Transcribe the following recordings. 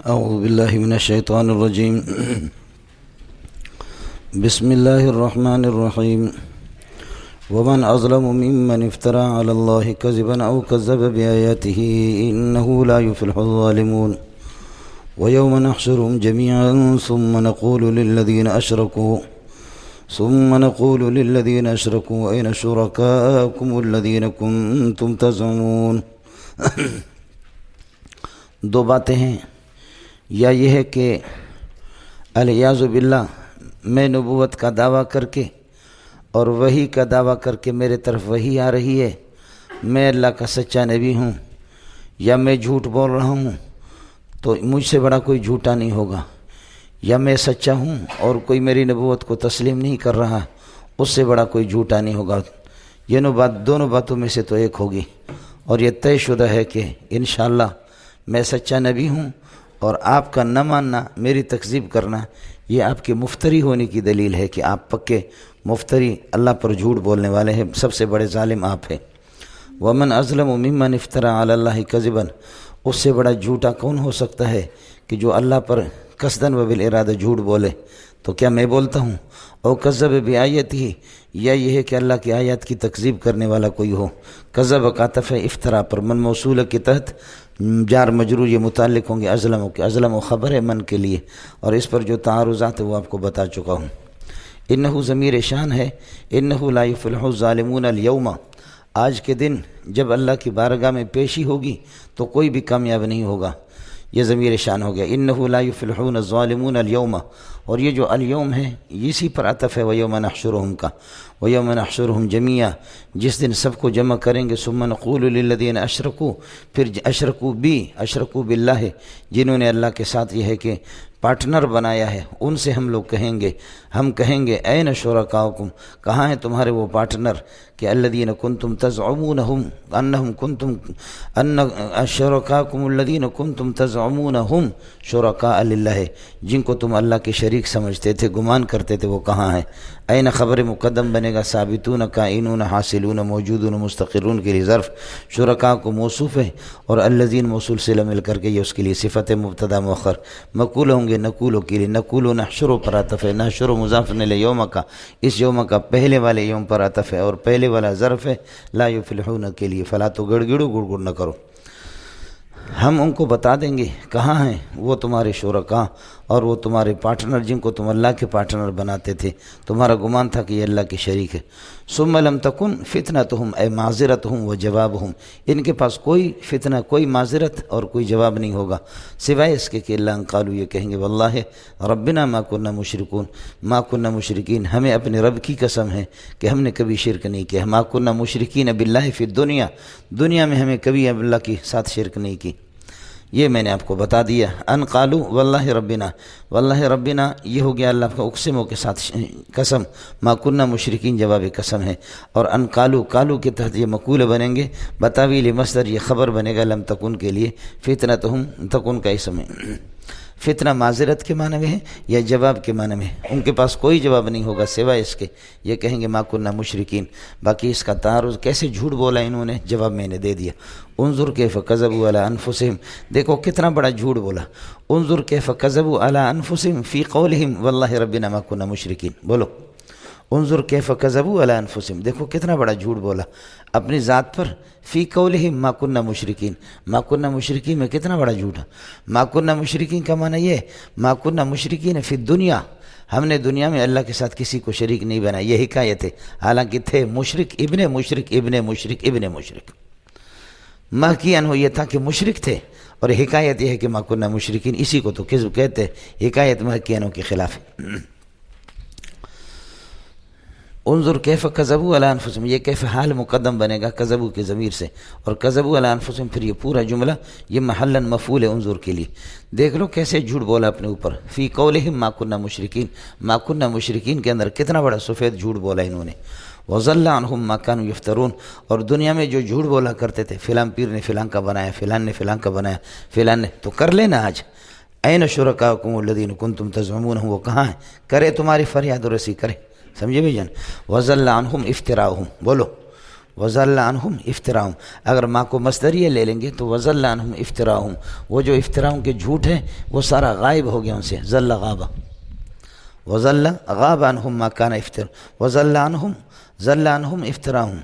اعوذ باللہ من الشیطان الرجیم بسم اللہ الرحمن الرحیم ومن اظلم ممن افترى على الله كذبا او كذب بآياته انه لا يفلح الظالمون ويوم نحشرهم جميعا ثم نقول للذين اشركوا اين شركاؤكم الذين كنتم تزعمون۔ دو باتیں ہیں، یا یہ ہے کہ الیاذ باللہ میں نبوت کا دعویٰ کر کے اور وحی کا دعویٰ کر کے میرے طرف وحی آ رہی ہے، میں اللہ کا سچا نبی ہوں، یا میں جھوٹ بول رہا ہوں تو مجھ سے بڑا کوئی جھوٹا نہیں ہوگا، یا میں سچا ہوں اور کوئی میری نبوت کو تسلیم نہیں کر رہا، اس سے بڑا کوئی جھوٹا نہیں ہوگا۔ یہ دونوں باتوں میں سے تو ایک ہوگی، اور یہ طے شدہ ہے کہ انشاءاللہ میں سچا نبی ہوں، اور آپ کا نہ ماننا، میری تکذیب کرنا، یہ آپ کے مفتری ہونے کی دلیل ہے کہ آپ پکے مفتری، اللہ پر جھوٹ بولنے والے ہیں، سب سے بڑے ظالم آپ ہیں۔ ومن اظلم ممن افترى علی اللہ کذبا، اس سے بڑا جھوٹا کون ہو سکتا ہے کہ جو اللہ پر قصداً و بالارادہ جھوٹ بولے؟ تو کیا میں بولتا ہوں؟ او کذب بآیاتہ، یا یہ ہے کہ اللہ کی آیات کی تکذیب کرنے والا کوئی ہو۔ کذب کا عطف ہے افترا پر، من موصول کے تحت جار مجرور یہ متعلق ہوں گے ازلم کے، ازلم و خبر ہے من کے لیے، اور اس پر جو تعارضات ہے وہ آپ کو بتا چکا ہوں۔ انہو ضمیر شان ہے، انہو لا یفلح الظالمون اليوم، آج کے دن جب اللہ کی بارگاہ میں پیشی ہوگی تو کوئی بھی کامیاب نہیں ہوگا، یہ ضمیر شان ہو گیا۔ انہو لا یفلحون الظالمون اليوم، اور یہ جو الیوم ہے اسی پر عطف ہے ویوم نحشرہم کا، ویوم نحشرہم جمیعا، جس دن سب کو جمع کریں گے، ثم نقول للذین اشرکوا، پھر اشرکوا باللہ، جنہوں نے اللہ کے ساتھ یہ ہے کہ پارٹنر بنایا ہے، ان سے ہم لوگ کہیں گے این شرکاؤکم، کہاں ہیں تمہارے وہ پارٹنر کہ الذین کنتم تزعمونہم انہم کنتم ان شرکاکم الذین کنتم تزعمونہم شرکاء للہ، جن کو تم اللہ کے شریک سمجھتے تھے، گمان کرتے تھے، وہ کہاں ہیں؟ این خبر مقدم بنے گا، ثابتون کائنون حاصلون موجودون مستقرون کے لیے ظرف، شرکاء کو موصوف ہے، اور الذین موصول سے مل کر کے یہ اس کے لیے صفت مبتدا مؤخر، مقول ہوں گے نقولوں کے لیے، نقول نحشر پر عطف ہے، نحشر مضاف الی یوم کا، اس یوم کا پہلے والے یوم پر عطف ہے، اور پہلے والا ظرف ہے لا یفلحون کے لیے، فلا تو گڑگڑو گڑگڑ نہ کرو۔ ہم ان کو بتا دیں گے کہاں ہیں وہ تمہارے شرکاء اور وہ تمہارے پارٹنر جن کو تم اللہ کے پارٹنر بناتے تھے، تمہارا گمان تھا کہ یہ اللہ کے شریک ہے۔ ثم لم تکن فتنتہم اے معذرتہم و جوابہم، ان کے پاس کوئی فتنہ، کوئی معذرت اور کوئی جواب نہیں ہوگا سوائے اس کے کہ اللہ ان قالوا، یہ کہیں گے واللہ ربنا ما کننا مشرکون، ما کننا مشرکین، ہمیں اپنے رب کی قسم ہے کہ ہم نے کبھی شرک نہیں کیا، ما کننا مشرکین باللہ فی الدنیا، دنیا میں ہمیں کبھی اللہ کے ساتھ شرک نہیں کی۔ یہ میں نے آپ کو بتا دیا۔ ان قالو واللہ ربنا، واللہ ربنا یہ ہو گیا اللہ کا اقسموں کے ساتھ قسم، ما کننا مشرکین جواب قسم ہے، اور ان قالو کے تحت یہ مقول بنیں گے، بتاویل مصدر یہ خبر بنے گا لم تکن کے لیے، فتنتہم تکن کا اسم ہے۔ فتنہ معذرت کے معنی میں ہے یا جواب کے معنی میں ہے؟ ان کے پاس کوئی جواب نہیں ہوگا سوائے اس کے، یہ کہیں گے ما کننا مشرکین۔ باقی اس کا تعارض کیسے جھوٹ بولا انہوں نے، جواب میں نے دے دیا۔ انظر کیف کذبوا علی انفسہم، دیکھو کتنا بڑا جھوٹ بولا۔ انظر کیف کذبوا علی انفسہم فی قولہم واللہ ربنا ما کننا مشرکین، بولو انظر کیف کذبوا علی انفسہم، دیکھو کتنا بڑا جھوٹ بولا اپنی ذات پر، فی قولہم ما کننا مشرکین، ما کننا مشرکین میں کتنا بڑا جھوٹ ہے۔ ما کننا مشرکین کا معنی یہ ہے ما کننا مشرکین فی الدنیا، ہم نے دنیا میں اللہ کے ساتھ کسی کو شریک نہیں بنا، یہ حکایت ہے، حالانکہ تھے مشرک ابن مشرک ابن مشرک ابن مشرک، محکیان ہو یہ تھا کہ مشرک تھے، اور حکایت یہ ہے کہ ما کننا مشرکین، اسی کو تو کذب کہتے ہیں، حکایت محکیانوں کے خلاف ہے۔ انظر کیف کذبوا علی انفسہم، یہ کیف حال مقدم بنے گا کذبوا کے ضمیر سے، اور کذبوا علی انفسہم پھر یہ پورا جملہ یہ محلا مفعول ہے انظر کے لیے۔ دیکھ لو کیسے جھوٹ بولا اپنے اوپر، فی قولہم ما کننا مشرکین، ما کننا مشرکین کے اندر کتنا بڑا سفید جھوٹ بولا انہوں نے۔ وضل عنہم ما کانوا یفترون، اور دنیا میں جو جھوٹ بولا کرتے تھے، فلاں پیر نے فلاں کا بنایا، فلان نے فلاں کا بنایا، فلان نے، تو کر لینا آج، این شرکاؤکم الذین کنتم تزعمونہم، وہ کہاں ہیں، کرے تمہاری فریاد و رسی کرے، سمجھے بھائی جان۔ وضل عنہم افتراؤہم، بولو وَضَلَّ عَنْهُمْ افتراؤں، اگر ما کو مصدریہ لے لیں گے تو وَضَلَّ عَنْهُمْ افتراؤں، وہ جو افتراؤں کے جھوٹ ہیں وہ سارا غائب ہو گیا ان سے. ضل غابہ، وَضَلَّ غاب عنہم ما کان افتر، وَضَلَّ عَنْهُمْ ضل عنہم افتراؤں،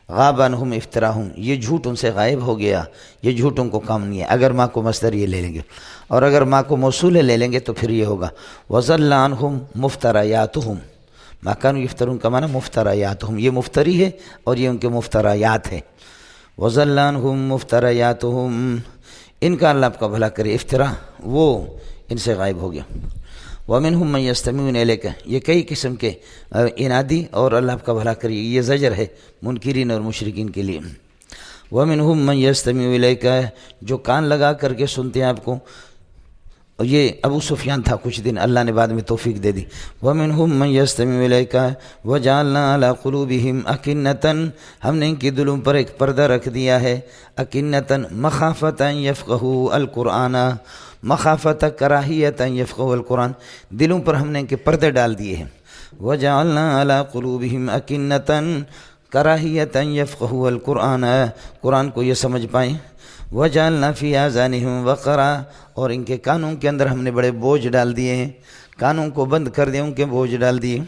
غاب عنہم افتراؤں، یہ جھوٹ ان سے غائب ہو گیا، یہ جھوٹ ان کو کام نہیں ہے اگر ما کو مصدریہ لے لیں گے. اور اگر ما کو موصول لے لیں گے تو پھر یہ ہوگا وَضَلَّ عَنْهُمْ مفتریاتہم، ما کانوا یفترون کا معنی مفتریاتہم، یہ مفتری ہے اور یہ ان کے مفتریات ہے. وَضَلَّ عَنْهُمْ مفتریاتہم، ان کا اللہ آپ کا بھلا کرے افترا وہ ان سے غائب ہو گیا. وَمِنْهُمْ مَنْ يَسْتَمِعُونَ إِلَيْكَ، یہ کئی قسم کے انادی اور اللہ آپ کا بھلا کرے یہ زجر ہے منکرین اور مشرکین کے لیے. وَمِنْهُمْ مَنْ يَسْتَمِعُ إِلَيْكَ، جو کان لگا کر کے سنتے ہیں آپ کو. اور یہ ابو سفیان تھا کچھ دن، اللہ نے بعد میں توفیق دے دی. وَمِنْهُمْ مَنْ يَسْتَمِعُ إِلَيْكَ وَجَعَلْنَا عَلَىٰ قُلُوبِهِمْ أَكِنَّةً، ہم نے ان کی دلوں پر ایک پردہ رکھ دیا ہے. أَكِنَّةً مَخَافَةً يَفْقَهُوا الْقُرْآنَ، مخافت کراہیت یفقهوا القرآن، دلوں پر ہم نے ان کے پردے ڈال دیے ہیں. وَجَعَلْنَا عَلَىٰ قُلُوبِهِمْ أَكِنَّةً کراہیت یفقهوا القرآن، قرآن کو یہ سمجھ پائیں. وَجَعَلْنَا فِي آذَانِهِمْ وَقْرًا، اور ان کے کانوں کے اندر ہم نے بڑے بوجھ ڈال دیے ہیں، کانوں کو بند کر دیا، ان کے بوجھ ڈال دیے.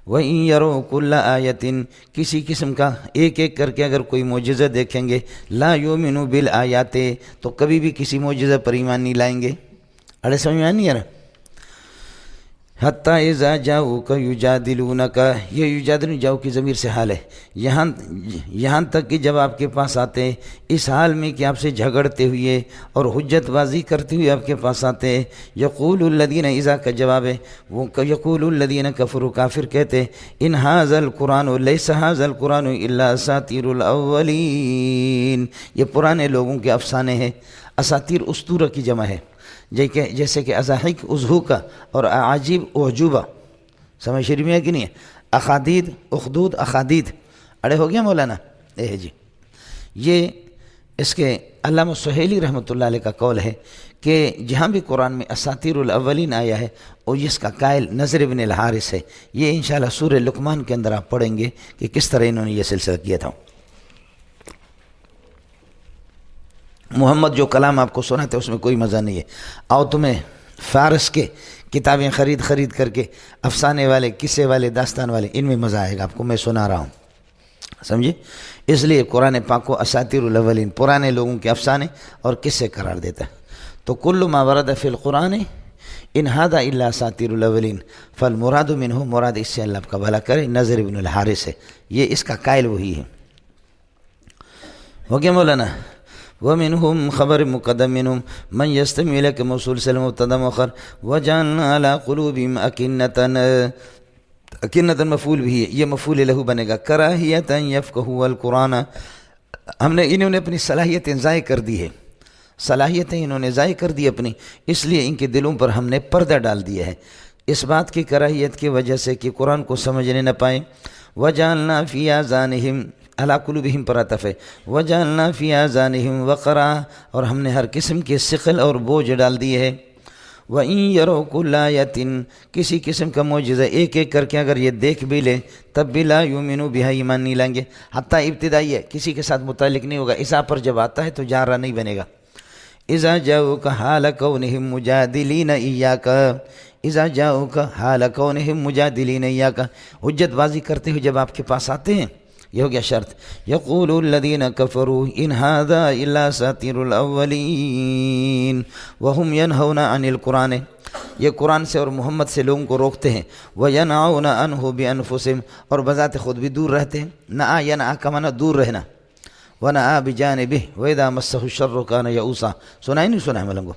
وَإِن يَرَوْا كُلَّ آيَةٍ، کسی قسم کا ایک ایک کر کے اگر کوئی معجزہ دیکھیں گے، لا يؤمنوا بالآیات، تو کبھی بھی کسی معجزہ پر ایمان نہیں لائیں گے. اڑے سمجھ میں نہیں آ رہا. حتیٰ اذا جاؤک یجادلونک، یہ یجادلون جاؤ کی ضمیر سے حال ہے، یہاں تک کہ جب آپ کے پاس آتے ہیں اس حال میں کہ آپ سے جھگڑتے ہوئے اور حجت بازی کرتے ہوئے آپ کے پاس آتے ہیں. یقول الذین، اذا کا جواب ہے، وہ یقول الذین کفروا، کافر کہتے ان ھذا القرآن لیس ھذا القرآن الا اساطیر الاولین، یہ پرانے لوگوں کے افسانے ہیں. اساطیر اسطورہ کی جمع ہے، جیسے کہ اضاحک اضحوکہ اور عجیب اعجوبہ، سمجھ شریف میں ہے کہ نہیں ہے. اخادید اخدود اخادید، اڑے ہو گیا مولانا. جی یہ اس کے علامہ سہیلی رحمۃ اللہ علیہ کا قول ہے کہ جہاں بھی قرآن میں اساطیر الاولین آیا ہے اور اس کا قائل نضر بن الحارث ہے. یہ انشاءاللہ سورہ لقمان کے اندر آپ پڑھیں گے کہ کس طرح انہوں نے یہ سلسلہ کیا تھا. محمد جو کلام آپ کو سناتے اس میں کوئی مزہ نہیں ہے. آؤ تمہیں فارس کے کتابیں خرید کر کے افسانے والے، قصے والے، داستان والے، ان میں مزہ آئے گا آپ کو. میں سنا رہا ہوں، سمجھے. اس لیے قرآن پاک کو اساطیر الاولین، پرانے لوگوں کے افسانے اور قصے قرار دیتا ہے. تو کل ما ورد فی القرآن ان ھذا الا اساطیر الاولین فالمراد منہ، مراد اس سے اللہ آپ کا بھلا کرے نضر بن الحارث ہے، یہ اس کا قائل وہی ہے. ہو گیا مولانا. ومنهم خبر مقدم منهم من يستمع إليك موصول سلم مبتدا مؤخر. وجعلنا على قلوبهم أكنة مفعول بھی ہے، یہ مفعول له بنے گا. کراہیت یفقهوا القرآن، ہم نے انہوں نے اپنی صلاحیتیں ضائع کر دی ہے، صلاحیتیں انہوں نے ضائع کر دی اپنی، اس لیے ان کے دلوں پر ہم نے پردہ ڈال دیا ہے اس بات کی کراہیت کی وجہ سے کہ قرآن کو سمجھنے نہ پائیں. وجعلنا فی آذانہم، علی قلوبہم پر عطف ہے. وجعلنا فی آذانہم وقرا، اور ہم نے ہر قسم کے ثقل اور بوجھ ڈال دیے ہیں. وَإِن يَرَوْا كُلَّ آیَةٍ، کسی قسم کا معجزہ ایک ایک کر کے اگر یہ دیکھ بھی لیں تب بھی لا یؤمنوا بہا، ایمان نہیں لائیں گے. حتیٰ ابتدائی ہے، کسی کے ساتھ متعلق نہیں ہوگا، اسا پر جب آتا ہے تو جارہ نہیں بنے گا. اذا جاؤک حال کونہم مجادلین ایاک، اذا جاؤک حال کونہم مجادلین ایاک، حجت بازی کرتے ہوئے جب آپ کے پاس آتے ہیں، یہ ہو گیا شرط. یقول الذین کفروا ان ھذا الا اساطیر الاولین وهم ینہون عن القرآن، یہ قرآن سے اور محمد سے لوگوں کو روکتے ہیں. وینعون عنہ بانفسہم، اور بذات خود بھی دور رہتے ہیں. نعا ینعا کا معنی دور رہنا. ونعا بجانبہ واذا مسہ الشر کان یئوسا، سنا ہی نہیں سنا ہے ملنگو.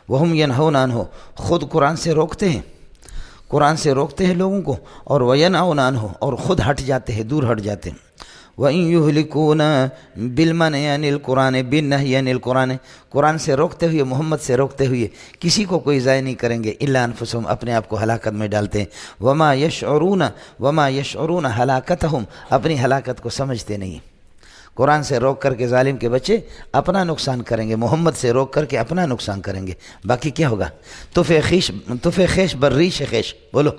وهم ینہون عنہ، خود قرآن سے روکتے ہیں، قرآن سے روکتے ہیں لوگوں کو. اور وینعون عنہ، اور خود ہٹ جاتے ہیں، دور ہٹ جاتے ہیں. وَإِن يُهْلِكُونَ بِالْمَنْعِ عَنِ الْقُرْآنِ بِالنَّهْيِ عَنِ الْقُرْآنِ، قرآن سے روکتے ہوئے، محمد سے روکتے ہوئے کسی کو کوئی ضائع نہیں کریں گے. إِلَّا أَنفُسَهُمْ، اپنے آپ کو ہلاکت میں ڈالتے ہیں. وَمَا يَشْعُرُونَ ہلاکتہم، اپنی ہلاکت کو سمجھتے نہیں. قرآن سے روک کر کے ظالم کے بچے اپنا نقصان کریں گے، محمد سے روک کر کے اپنا نقصان کریں گے، باقی کیا ہوگا. تف خیش بری شخیش، بولو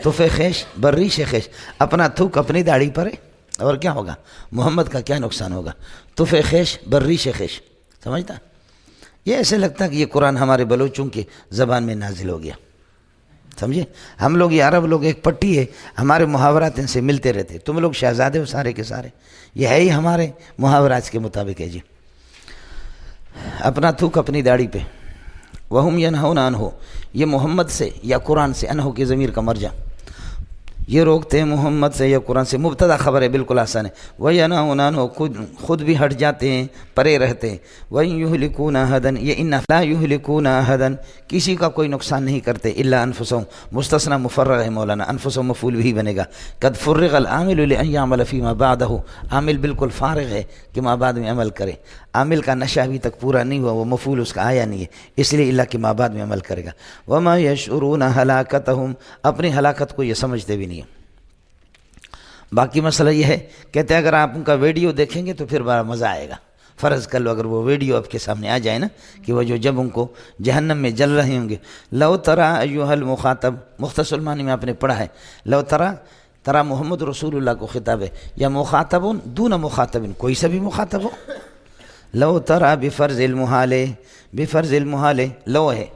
تف خیش بری شخیش، اپنا تھوک اپنی داڑھی پر ہے، اور کیا ہوگا؟ محمد کا کیا نقصان ہوگا؟ طف خیش بریش خیش، سمجھتا؟ یہ ایسے لگتا کہ یہ قرآن ہمارے بلوچوں کی زبان میں نازل ہو گیا، سمجھے؟ ہم لوگ یہ عرب لوگ ایک پٹی ہے، ہمارے محاورات ان سے ملتے رہتے، تم لوگ شہزادے ہو سارے کے سارے، یہ ہے ہی ہمارے محاورات کے مطابق ہے جی۔ اپنا تھوک اپنی داڑھی پہ، وہم ینہون عنہ، یہ محمد سے یا قرآن سے، انہو کی ضمیر کا مرجع، یہ روکتے ہیں محمد سے یا قرآن سے، مبتدا خبر ہے بالکل آسان ہے۔ وَيَنْهُونَ عَنْهُ، خود بھی ہٹ جاتے ہیں، پرے رہتے ہیں۔ وَإِنْ يُهْلِكُونَ أَحَدًا، یہ إِنَّ لَا يُهْلِكُونَ أَحَدًا، کسی کا کوئی نقصان نہیں کرتے، إِلَّا أَنفُسَهُمْ، مستثنی مفرغ ہے مولانا، أنفسهم مفعول بھی بنے گا۔ قد فرغ العامل لأن يعمل فيما بعده، عامل بالکل فارغ ہے کہ ما بعد میں عمل کرے، عامل کا نشہ ابھی تک پورا نہیں ہوا، وہ مفعول اس کا آیا نہیں ہے، اس لیے اللہ کے ما بعد میں عمل کرے گا۔ وَمَا يَشْعُرُونَ هَلَاكَتَهُمْ، اپنی ہلاکت کو یہ سمجھتے بھی نہیں ہے۔ باقی مسئلہ یہ ہے، کہتے ہیں اگر آپ ان کا ویڈیو دیکھیں گے تو پھر بڑا مزہ آئے گا۔ فرض کر لو اگر وہ ویڈیو آپ کے سامنے آ جائے نا کہ وہ جو جب ان کو جہنم میں جل رہے ہوں گے، لو ترى ایھا المخاطب، مختصر معنی میں آپ نے پڑھا ہے، لو ترى محمد رسول اللہ کو خطاب ہے، یا مخاطب دون مخاطب، کوئی سا بھی مخاطب ہو، لو ترى بفرض المحال، بفرض المحال لو ہے،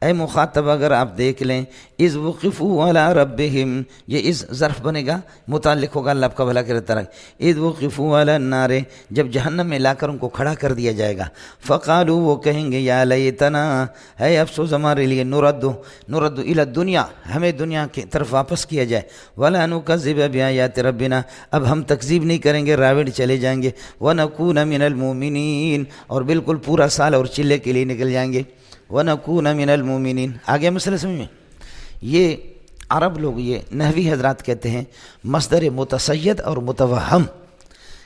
اے مخاطب اگر آپ دیکھ لیں، اذ وقفوا علی ربہم، یہ اس ظرف بنے گا، متعلق ہوگا اللہ آپ کا بھلا کرے طرح، اذ وقفوا علی النار، جب جہنم میں لا کر ان کو کھڑا کر دیا جائے گا، فقالوا، وہ کہیں گے، یا لیتنا، ہے افسوس ہمارے لیے، نرد الی الدنیا، ہمیں دنیا کی طرف واپس کیا جائے، ولا نکذب بآیات ربنا، اب ہم تکذیب نہیں کریں گے، راوڑ چلے جائیں گے، ونکون من المؤمنین، اور بالکل پورا سال اور چلے کے لیے نکل جائیں گے، وَنَكُونَ مِنَ الْمُؤْمِنِينَ۔ آگے مسئلہ سمجھ میں، یہ عرب لوگ، یہ نحوی حضرات کہتے ہیں مصدر متصید اور متوہم،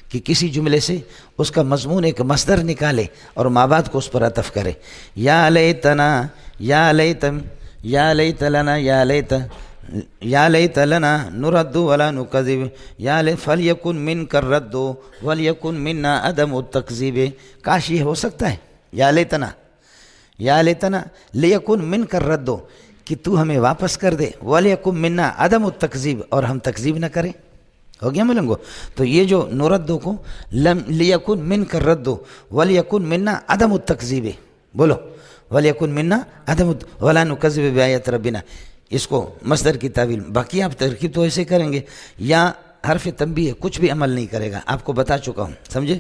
کہ کسی جملے سے اس کا مضمون ایک مصدر نکالے اور ما بعد کو اس پر عطف کرے، یا لیتنا، یا لیتم، یا لیت لنا، یا لیت لنا نرد ولا نکذب، یا لیت فلیکن منک الرد ولیکن منا عدم التکذیب، کاش یہ ہو سکتا ہے، یا لیتنا، یا لیتنا لیکن منک الرد، کہ تو ہمیں واپس کر دے، ولیکن منا عدم التکذیب، اور ہم تکذیب نہ کریں، ہو گیا ملنگو؟ تو یہ جو نردو کو لیکن منک الرد ولیکن منا عدم التکذیب، بولو ولیکن منا عدم ولا نکذب بآیات ربنا، اس کو مصدر کی تعویل، باقی آپ ترکیب تو ایسے کریں گے، یا حرف تنبیہ کچھ بھی عمل نہیں کرے گا، آپ کو بتا چکا ہوں، سمجھے؟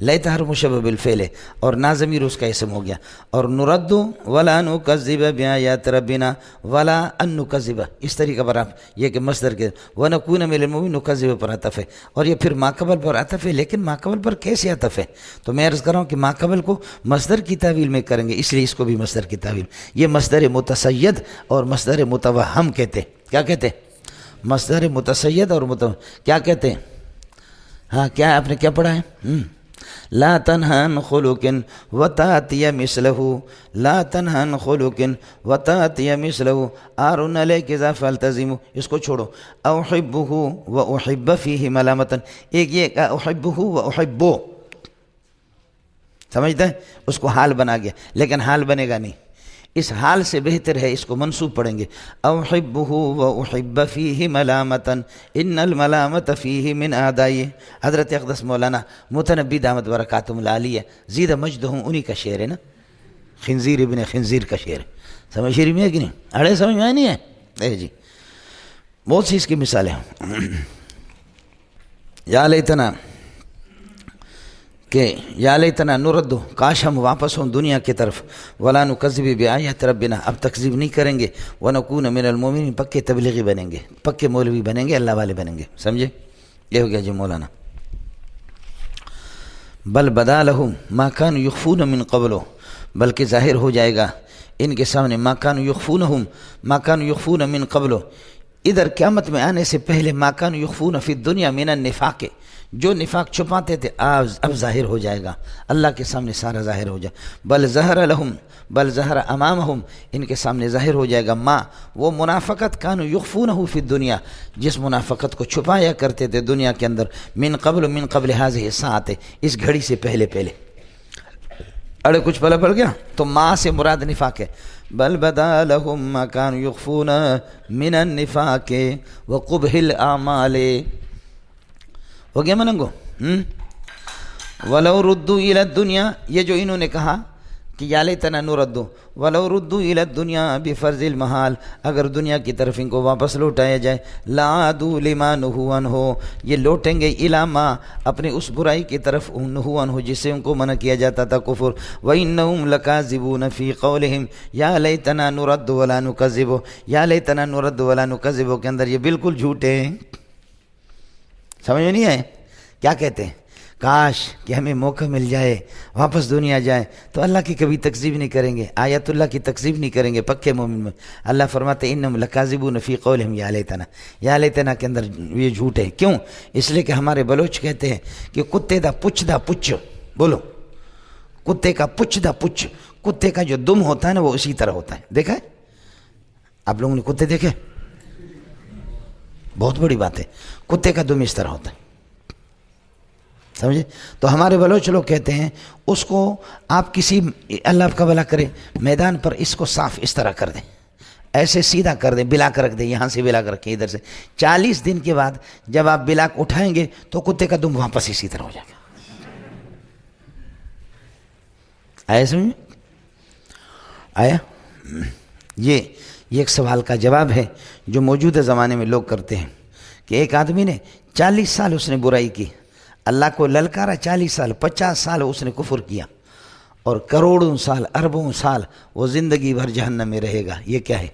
لیت حرف مشبہ بالفعل ہے اور نا ضمیر اس کا اسم ہو گیا، اور نرد ولا نکذب بآیات ربنا ولا ان نکذب، اس طریقہ پر آپ یہ کہ مصدر کے ونکون من المؤمنین نکذب پر عطف ہے، اور یہ پھر ما قبل پر عطف ہے، لیکن ما قبل پر کیسے عطف ہے؟ تو میں عرض کر رہا ہوں کہ ما قبل کو مصدر کی تعویل میں کریں گے، اس لیے اس کو بھی مصدر کی تعویل، یہ مصدر متصید اور مصدر متوہم کہتے ہیں، کیا کہتے ہیں؟ مصدر متصید اور کیا کہتے ہیں؟ ہاں کیا آپ نے کیا پڑھا ہے؟ لا تنہا عن خلق وتأتی مثلہ، لا تنہا عن خلق وتأتی مثلہ، آرن علیک اذا فالتزم، اس کو چھوڑو، احبہ واحب فیہ ملامتا، ایک یہ احبہ واحبو، سمجھتے ہیں؟ اس کو حال بنا گیا، لیکن حال بنے گا نہیں، اس حال سے بہتر ہے اس کو منصوب پڑھیں گے، احبہ واحب فیہ ملامتا ان الملامت فیہ من اعدائی، حضرت اقدس مولانا متنبی دامت برکاتہم العالیہ زید مجدہم، انہی کا شعر ہے نا، خنزیر ابن خنزیر کا شعر ہے، سمجھ شعر میں ہے کہ نہیں؟ اڑے سمجھ میں نہیں ہے؟ اے جی بہت سی اس کی مثالیں ہیں، یا لیتنا، کہ یا لیتنا نرد، کاش ہم واپس ہوں دنیا کی طرف، ولا نکذب بآیات ربنا، اب تکذیب نہیں کریں گے، ونکون من المؤمنین، پکے تبلیغی بنیں گے، پکے مولوی بنیں گے، اللہ والے بنیں گے، سمجھے؟ یہ ہو گیا جی مولانا۔ بل بدا لہم ما کانوا یخفون من قبل، بلکہ ظاہر ہو جائے گا ان کے سامنے ما کانوا یخفون من قبل، ادھر قیامت میں آنے سے پہلے ما کانوا یخفون فی الدنیا من النفاق، جو نفاق چھپاتے تھے اب ظاہر ہو جائے گا، اللہ کے سامنے سارا ظاہر ہو جائے، بل ظہر امامہم، ان کے سامنے ظاہر ہو جائے گا ما، وہ منافقت کانوا یخفونہ فی الدنیا، جس منافقت کو چھپایا کرتے تھے دنیا کے اندر، من قبل ہذہ الساعۃ، اس گھڑی سے پہلے، اڑے کچھ پلہ پڑ گیا، تو ما سے مراد نفاق ہے، بل بدا لہم ما کانوا یخفون من النفاق وقبح الاعمال ہو گیا مننگو. ولو ردوا الی الدنیا، یہ جو انہوں نے کہا کہ یا لیتنا نرد، ولو ردوا الی الدنیا بفرض المحال، اگر دنیا کی طرف ان کو واپس لوٹایا جائے، لعادوا لما نہوا عنہ، یہ لوٹیں گے الی ما، اپنے اس برائی کی طرف نہوا عنہ جس سے ان کو منع کیا جاتا تھا، کفر. وانہم لکاذبون فی قولہم یا لیتنا نرد ولا نکذب، یا لیتنا نرد ولا نکذب کے اندر یہ بالکل جھوٹے ہیں. سمجھ میں نہیں آئے؟ کیا کہتے ہیں؟ کاش کہ ہمیں موقع مل جائے، واپس دنیا جائے تو اللہ کی کبھی تکذیب نہیں کریں گے، آیت اللہ کی تکذیب نہیں کریں گے. پکے مومن میں اللہ فرماتے انہم لکاذبون فی قولہم یا لیتنا، یا لیتنا کے اندر یہ جھوٹ ہے. کیوں؟ اس لیے کہ ہمارے بلوچ کہتے ہیں کہ کتے دا پچھ، بولو کتے کا پچھ، کتے کا جو دم ہوتا ہے نا وہ اسی طرح ہوتا ہے. دیکھا ہے آپ لوگوں نے کتے دیکھے؟ بہت بڑی بات ہے، کتے کا دم اس طرح ہوتا ہے، سمجھے؟ تو ہمارے بلوچ لوگ کہتے ہیں اس کو آپ کسی، اللہ آپ کا بھلا کرے، میدان پر اس کو صاف اس طرح کر دیں، ایسے سیدھا کر دیں، بلاک رکھ دیں، یہاں سے بلاک رکھیں ادھر سے. 40 دن کے بعد جب آپ بلاک اٹھائیں گے تو کتے کا دم واپس اسی طرح ہو جائے گا. آیا سمجھ؟ آیا؟ یہ ایک سوال کا جواب ہے جو موجودہ زمانے میں لوگ کرتے ہیں کہ ایک آدمی نے 40 سال اس نے برائی کی، اللہ کو للکارا، 40 سال 50 سال اس نے کفر کیا، اور کروڑوں سال اربوں سال وہ زندگی بھر جہنم میں رہے گا. یہ کیا ہے؟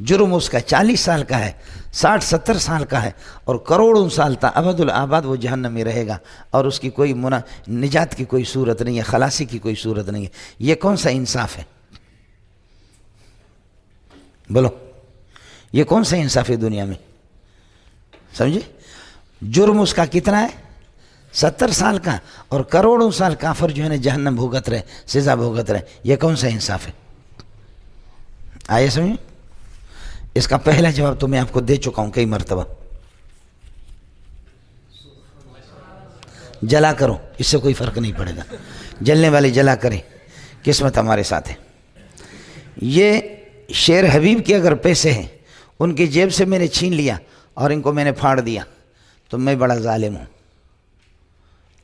جرم اس کا 40 سال کا ہے، 60-70 سال کا ہے، اور کروڑوں سال تا ابد الآباد وہ جہنم میں رہے گا، اور اس کی کوئی نجات کی کوئی صورت نہیں ہے، خلاصی کی کوئی صورت نہیں ہے. یہ کون سا انصاف ہے؟ بولو یہ کون سا انصاف ہے دنیا میں؟ سمجھے؟ جرم اس کا کتنا ہے؟ 70 سال کا، اور کروڑوں سال کافر جو ہے نا جہنم بھوگت رہے، سزا بھوگت رہے. یہ کون سا انصاف ہے؟ آئے سمجھے؟ اس کا پہلا جواب تو میں آپ کو دے چکا ہوں کئی مرتبہ. جلا کرو، اس سے کوئی فرق نہیں پڑے گا، جلنے والے جلا کریں، قسمت ہمارے ساتھ ہے. یہ شیر حبیب کے اگر پیسے ہیں، ان کی جیب سے میں نے چھین لیا اور ان کو میں نے پھاڑ دیا تو میں بڑا ظالم ہوں.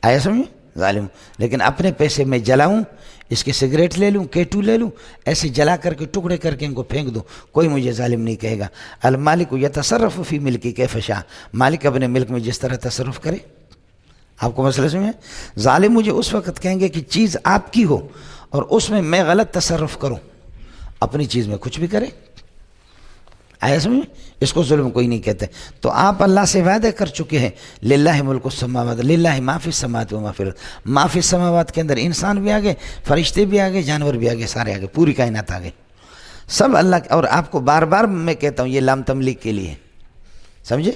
آیا سمجھے؟ ظالم ہوں. لیکن اپنے پیسے میں جلاؤں، اس کے سگریٹ لے لوں، کیٹو لے لوں، ایسے جلا کر کے ٹکڑے کر کے ان کو پھینک دوں، کوئی مجھے ظالم نہیں کہے گا. المالک یتصرف فی ملکی کیف شاء، مالک اپنے ملک میں جس طرح تصرف کرے. آپ کو مسئلہ سمجھے؟ ظالم مجھے اس وقت کہیں گے کہ چیز آپ کی ہو اور اس میں غلط تصرف کروں، اپنی چیز میں کچھ بھی کرے. آیا سمجھے؟ اس کو ظلم کوئی نہیں کہتے. تو آپ اللہ سے وعدہ کر چکے ہیں، للہ ملک السماوات، للہ ما فی السماوات و ما فی الارض. ما فی السماوات کے اندر انسان بھی آگے، فرشتے بھی آگے، جانور بھی آگے، سارے آگے، پوری کائنات آگے، سب اللہ کے. اور آپ کو بار بار میں کہتا ہوں یہ لام تملیک کے لیے، سمجھے؟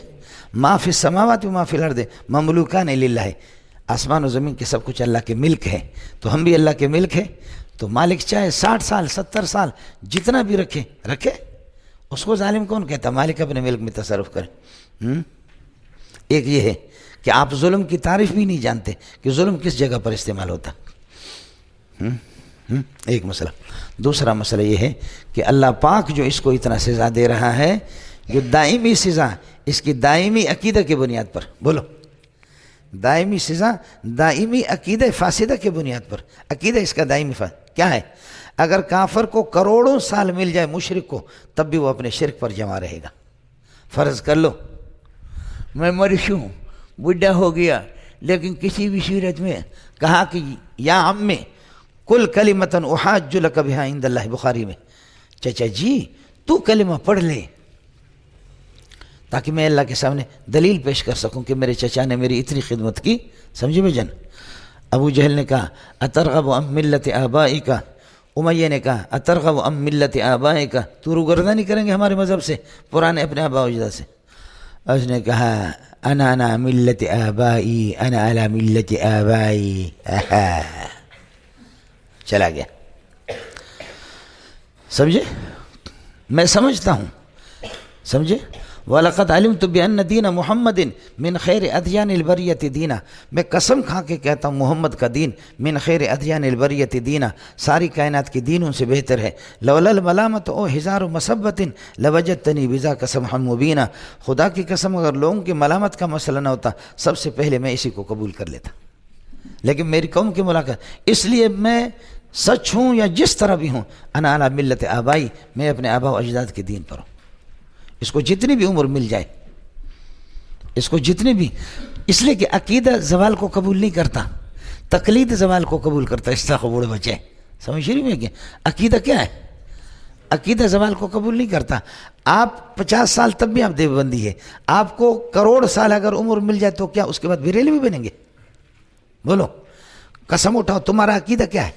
ما فی السماوات و ما فی الارض مملوکان للہ، آسمان و زمین کے سب کچھ اللہ کے ملک ہے. تو ہم بھی اللہ کے ملک ہیں. تو مالک چاہے 60 سال 70 سال جتنا بھی رکھے، اس کو ظالم کون کہتا؟ مالک اپنے ملک میں تصرف کرے. ایک یہ ہے کہ آپ ظلم کی تعریف بھی نہیں جانتے کہ ظلم کس جگہ پر استعمال ہوتا. ایک مسئلہ. دوسرا مسئلہ یہ ہے کہ اللہ پاک جو اس کو اتنا سزا دے رہا ہے، جو دائمی سزا، اس کی دائمی عقیدہ کی بنیاد پر، بولو دائمی سزا، دائمی عقیدہ فاسدہ کی بنیاد پر. عقیدہ اس کا دائمی کیا ہے؟ اگر کافر کو کروڑوں سال مل جائے، مشرک کو، تب بھی وہ اپنے شرک پر جمع رہے گا. فرض کر لو میں مرشوں، بڈھا ہو گیا، لیکن کسی بھی صورت میں کہا کہ یا عم کل کلمتن احاج لک بہا عند اللہ، بخاری میں، چچا جی تو کلمہ پڑھ لے تاکہ میں اللہ کے سامنے دلیل پیش کر سکوں کہ میرے چچا نے میری اتنی خدمت کی. سمجھے بھائی جان؟ ابو جہل نے کہا اترغب عن ملت آبائک، امیہ نے کہا اترغب عن ملت آبائک، تو روگردانی کریں گے ہمارے مذہب سے، پرانے اپنے آباء و اجداد سے. اس نے کہا انا ملت آبائی، انا علی ملت آبائی. چلا گیا. سمجھے؟ میں سمجھتا ہوں، سمجھے؟ وَلَقَدْ عَلِمْتُ بِأَنَّ دِينَ مُحَمَّدٍ مِنْ خَيْرِ أَدْيَانِ الْبَرِيَّةِ دِينًا، میں قسم کھا کے کہتا ہوں محمد کا دین من خیر ادیان البریۃ دینا، ساری کائنات کے دینوں سے بہتر ہے۔ لولا الملامت او ہزار مسبت لوجدتنی بذاک سمحا مبینا، خدا کی قسم اگر لوگوں کی ملامت کا مسئلہ نہ ہوتا سب سے پہلے میں اسی کو قبول کر لیتا، لیکن میری قوم کی ملاقات، اس لیے میں سچ ہوں یا جس طرح بھی ہوں، انا علی ملت آبائی، میں اپنے آبا و اجداد کے دین پر ہوں۔ اس کو جتنی بھی عمر مل جائے، اس کو جتنی بھی، اس لیے کہ عقیدہ زوال کو قبول نہیں کرتا، تقلید زوال کو قبول کرتا، اس طرح بوڑھے بچے سمجھ رہی میں کہ عقیدہ کیا ہے؟ عقیدہ زوال کو قبول نہیں کرتا۔ آپ 50 سال تب بھی آپ دیوبندی ہے، آپ کو کروڑ سال اگر عمر مل جائے تو کیا اس کے بعد بریلوی بھی بنیں گے؟ بولو، قسم اٹھاؤ، تمہارا عقیدہ کیا ہے؟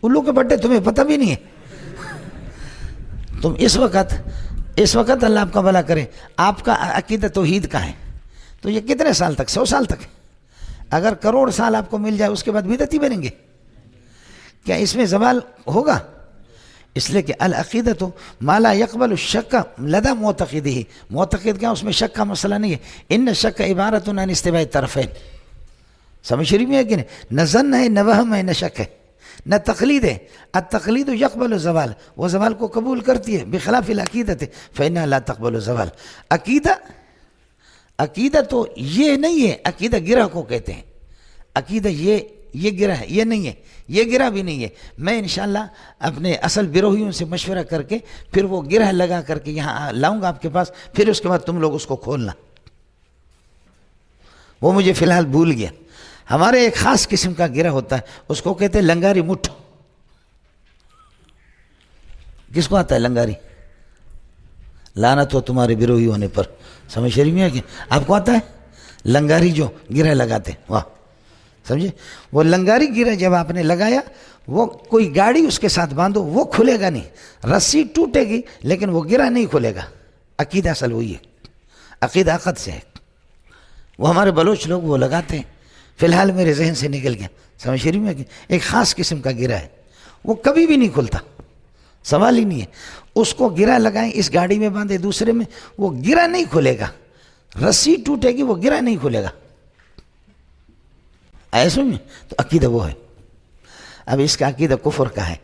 الو کے بٹے تمہیں پتہ بھی نہیں ہے۔ تم اس وقت اللہ آپ کا بھلا کرے، آپ کا عقیدہ توحید کا ہے، تو یہ کتنے سال تک؟ 100 سال تک؟ اگر کروڑ سال آپ کو مل جائے اس کے بعد بدعتی بنیں گے؟ کیا اس میں زوال ہوگا؟ اس لیے کہ العقیدۃ ما لا یقبل الشک لدى معتقدہ، معتقد کیا اس میں شک کا مسئلہ نہیں ہے۔ ان شک عبارت عن استواء الطرفین، سمجھ رہی ہے کہ نہیں؟ نہ ظن ہے، نہ وہم ہے، نہ شک ہے، نہ تقلید ہے۔ التقلید یقبل الزوال، وہ زوال کو قبول کرتی ہے، بخلاف العقیدۃ فإنها لا تقبل الزوال۔ عقیدہ تو یہ نہیں ہے، عقیدہ گرہ کو کہتے ہیں، عقیدہ یہ گرہ ہے، یہ نہیں ہے، یہ گرہ بھی نہیں ہے۔ میں انشاءاللہ اپنے اصل بروہیوں سے مشورہ کر کے پھر وہ گرہ لگا کر کے یہاں لاؤں گا آپ کے پاس، پھر اس کے بعد تم لوگ اس کو کھولنا۔ وہ مجھے فی الحال بھول گیا۔ ہمارے ایک خاص قسم کا گرہ ہوتا ہے، اس کو کہتے ہیں لنگاری مٹھ۔ کس کو آتا ہے لنگاری؟ لعنت ہو تمہارے بروہی ہونے پر، سمجھ شریف میں ہے کہ آپ کو آتا ہے لنگاری جو گرہ لگاتے؟ واہ، سمجھے؟ وہ لنگاری گرہ جب آپ نے لگایا، وہ کوئی گاڑی اس کے ساتھ باندھو، وہ کھلے گا نہیں، رسی ٹوٹے گی لیکن وہ گرہ نہیں کھلے گا۔ عقیدہ اصل وہی ہے، عقیدہ عقد سے ہے۔ وہ ہمارے بلوچ لوگ وہ لگاتے ہیں، فی الحال میرے ذہن سے نکل گیا، سمجھ رہی میں کہ ایک خاص قسم کا گرہ ہے، وہ کبھی بھی نہیں کھلتا، سوال ہی نہیں ہے۔ اس کو گرہ لگائیں، اس گاڑی میں باندھے دوسرے میں، وہ گرہ نہیں کھلے گا، رسی ٹوٹے گی، وہ گرہ نہیں کھلے گا۔ ایسے میں تو عقیدہ وہ ہے۔ اب اس کا عقیدہ کفر کا ہے،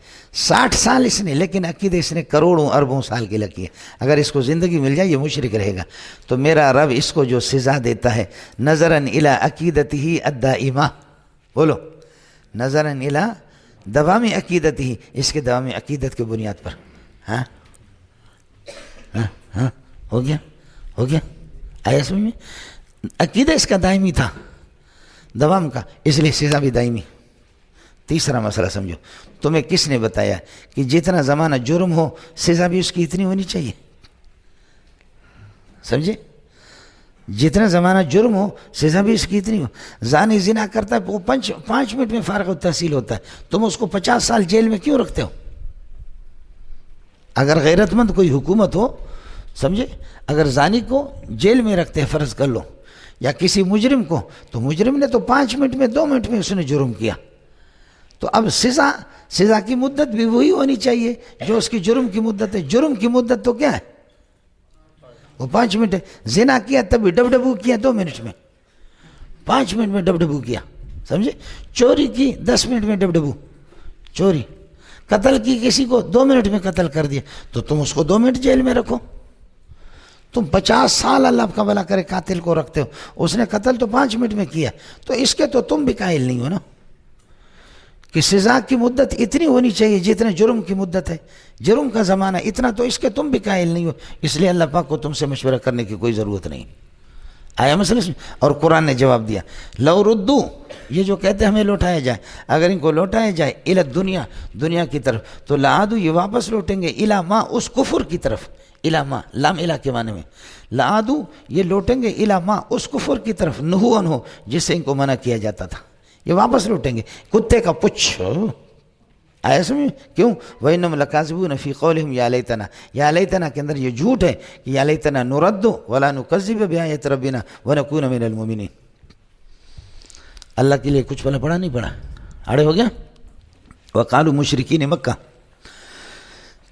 60 سال اس نے، لیکن عقیدہ اس نے کروڑوں اربوں سال کی لکی ہے۔ اگر اس کو زندگی مل جائے یہ مشرک رہے گا۔ تو میرا رب اس کو جو سزا دیتا ہے، نظراً الی عقیدتہ الدائمہ، بولو نظراً الی دوام عقیدتہ، اس کے دوام عقیدت کے بنیاد پر۔ ہاں ہو گیا آیا سمجھ میں؟ عقیدہ اس کا دائمی تھا، دوام کا، اس لیے سزا بھی دائمی۔ تیسرا مسئلہ سمجھو، تمہیں کس نے بتایا کہ جتنا زمانہ جرم ہو سزا بھی اس کی اتنی ہونی چاہیے؟ سمجھے؟ جتنا زمانہ جرم ہو سزا بھی اس کی اتنی ہو۔ زانی زنا کرتا ہے وہ 5 منٹ میں فارغ التحصیل ہوتا ہے، تم اس کو 50 سال جیل میں کیوں رکھتے ہو؟ اگر غیرت مند کوئی حکومت ہو، سمجھے، اگر زانی کو جیل میں رکھتے ہیں فرض کر لو، یا کسی مجرم کو، تو مجرم نے تو 5 منٹ میں 2 منٹ میں اس نے جرم کیا، تو اب سزا کی مدت بھی وہی ہونی چاہیے جو اس کی جرم کی مدت ہے۔ جرم کی مدت تو کیا ہے؟ وہ 5 منٹ ہے۔ زنا کیا تب بھی ڈبڈبو کیا 2 منٹ میں، 5 منٹ میں ڈبڈبو کیا، سمجھے؟ چوری کی 10 منٹ میں ڈبڈبو چوری، قتل کی کسی کو 2 منٹ میں قتل کر دیا، تو تم اس کو 2 منٹ جیل میں رکھو۔ تم 50 سال اللہ کا بھلا کرے قاتل کو رکھتے ہو، اس نے قتل تو 5 منٹ میں کیا، تو اس کے تو تم بھی قائل نہیں ہو نا کہ سزا کی مدت اتنی ہونی چاہیے جتنا جرم کی مدت ہے، جرم کا زمانہ اتنا، تو اس کے تم بھی قائل نہیں ہو، اس لیے اللہ پاک کو تم سے مشورہ کرنے کی کوئی ضرورت نہیں۔ آیا مسئلہ؟ اور قرآن نے جواب دیا، لو ردو، یہ جو کہتے ہیں ہمیں لوٹایا جائے، اگر ان کو لوٹایا جائے الی الدنیا، دنیا کی طرف، تو لعادو، یہ واپس لوٹیں گے الی ما، اس کفر کی طرف، الی ما، لام الی کے معنی میں، لعادو یہ لوٹیں گے الی ما، اس کفر کی طرف، نہوا عنہ، جس سے ان کو منع کیا جاتا تھا، یہ واپس لوٹیں گے، کتے کا پچھ۔ آیا سمجھ؟ کیوں؟ وَإِنَّهُمْ لَكَاذِبُونَ فِي قَوْلِهِمْ يَا لَيْتَنَا، یا لیتنا کے اندر یہ جھوٹ ہے کہ یا لیتنا نُرَدُّ وَلَا نُكَذِّبَ بِآيَاتِ رَبِّنَا وَنَكُونَ مِنَ الْمُؤْمِنِينَ۔ اللہ کے لیے کچھ پڑھا نہیں پڑھا، آڑے ہو گیا۔ وقالوا مشرکین مکہ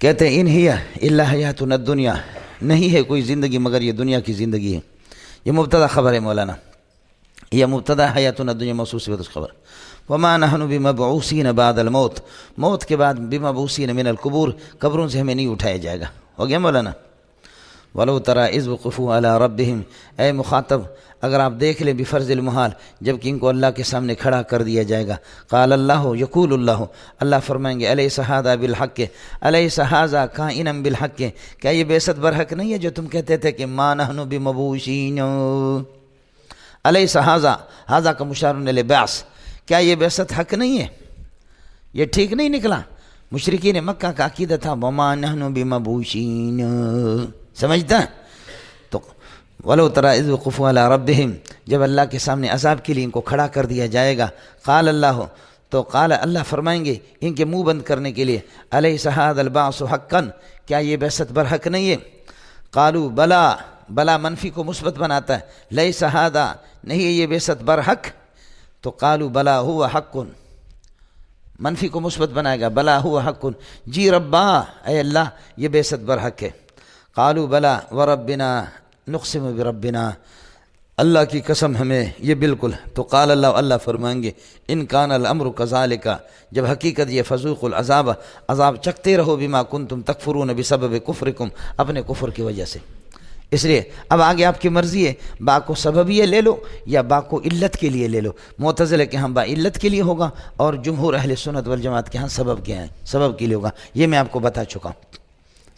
کہتے ہیں ان ہی الا حیاتنا الدنیا نہیں ہے کوئی زندگی مگر یہ دنیا کی زندگی ہے۔ یہ مبتدا خبر ہے مولانا، یہ مبتدا حیاتنا دنیا موصوف صفت خبر۔ وما نحن بمبعوثین بعد الموت، موت کے بعد بمبعوثین من القبور، قبروں سے ہمیں نہیں اٹھایا جائے گا۔ ہو گیا مولانا؟ ولو تری اذ وقفوا علی ربہم، اے مخاطب اگر آپ دیکھ لیں بفرض المحال، جب کہ ان کو اللہ کے سامنے کھڑا کر دیا جائے گا۔ قال اللہ، یقول اللہ، اللہ فرمائیں گے الیس ھذا بالحق، الیس ھذا کائنا بالحق، کیا یہ بعثت برحق نہیں ہے جو تم کہتے تھے کہ ما نحن بمبعوثین؟ الیس ھذا، ھذا کا مشار الی بعث، کیا یہ بعثت حق نہیں ہے؟ یہ ٹھیک نہیں نکلا؟ مشرکین مکہ کا عقیدہ تھا وما نحن بمبعوثین، سمجھتا؟ تو ولو تری اذ وقفوا علی ربہم، جب اللہ کے سامنے عذاب کے لیے ان کو کھڑا کر دیا جائے گا۔ قال اللہ، تو قال اللہ فرمائیں گے ان کے منہ بند کرنے کے لیے، الیس ھذا البعث حقا، کیا یہ بعثت برحق نہیں ہے؟ قالوا بلا، بلا منفی کو مثبت بناتا ہے، لیس ھذا، نہیں ہے یہ بعثت برحق، تو قالوا بلا هو حق، منفی کو مثبت بنائے گا، بلا هو حق، جی ربا، اے اللہ یہ بعثت برحق ہے۔ قالوا بلا وربنا نقسم بربنا، اللہ کی قسم ہمیں یہ بالکل، تو قال اللہ، اللہ فرمائیں گے ان کان الامر کذالک، جب حقیقت یہ فذوقوا العذاب، عذاب چکتے رہو بما کنتم تکفرون بسبب کفرکم، اپنے کفر کی وجہ سے۔ اس لیے اب آگے آپ کی مرضی ہے، با کو سببیہ لے لو یا با کو علت کے لیے لے لو۔ معتزلہ کے ہاں با علت کے لیے ہوگا، اور جمہور اہل سنت والجماعت کے ہاں سبب کے ہیں، سبب کے لیے ہوگا، یہ میں آپ کو بتا چکا ہوں۔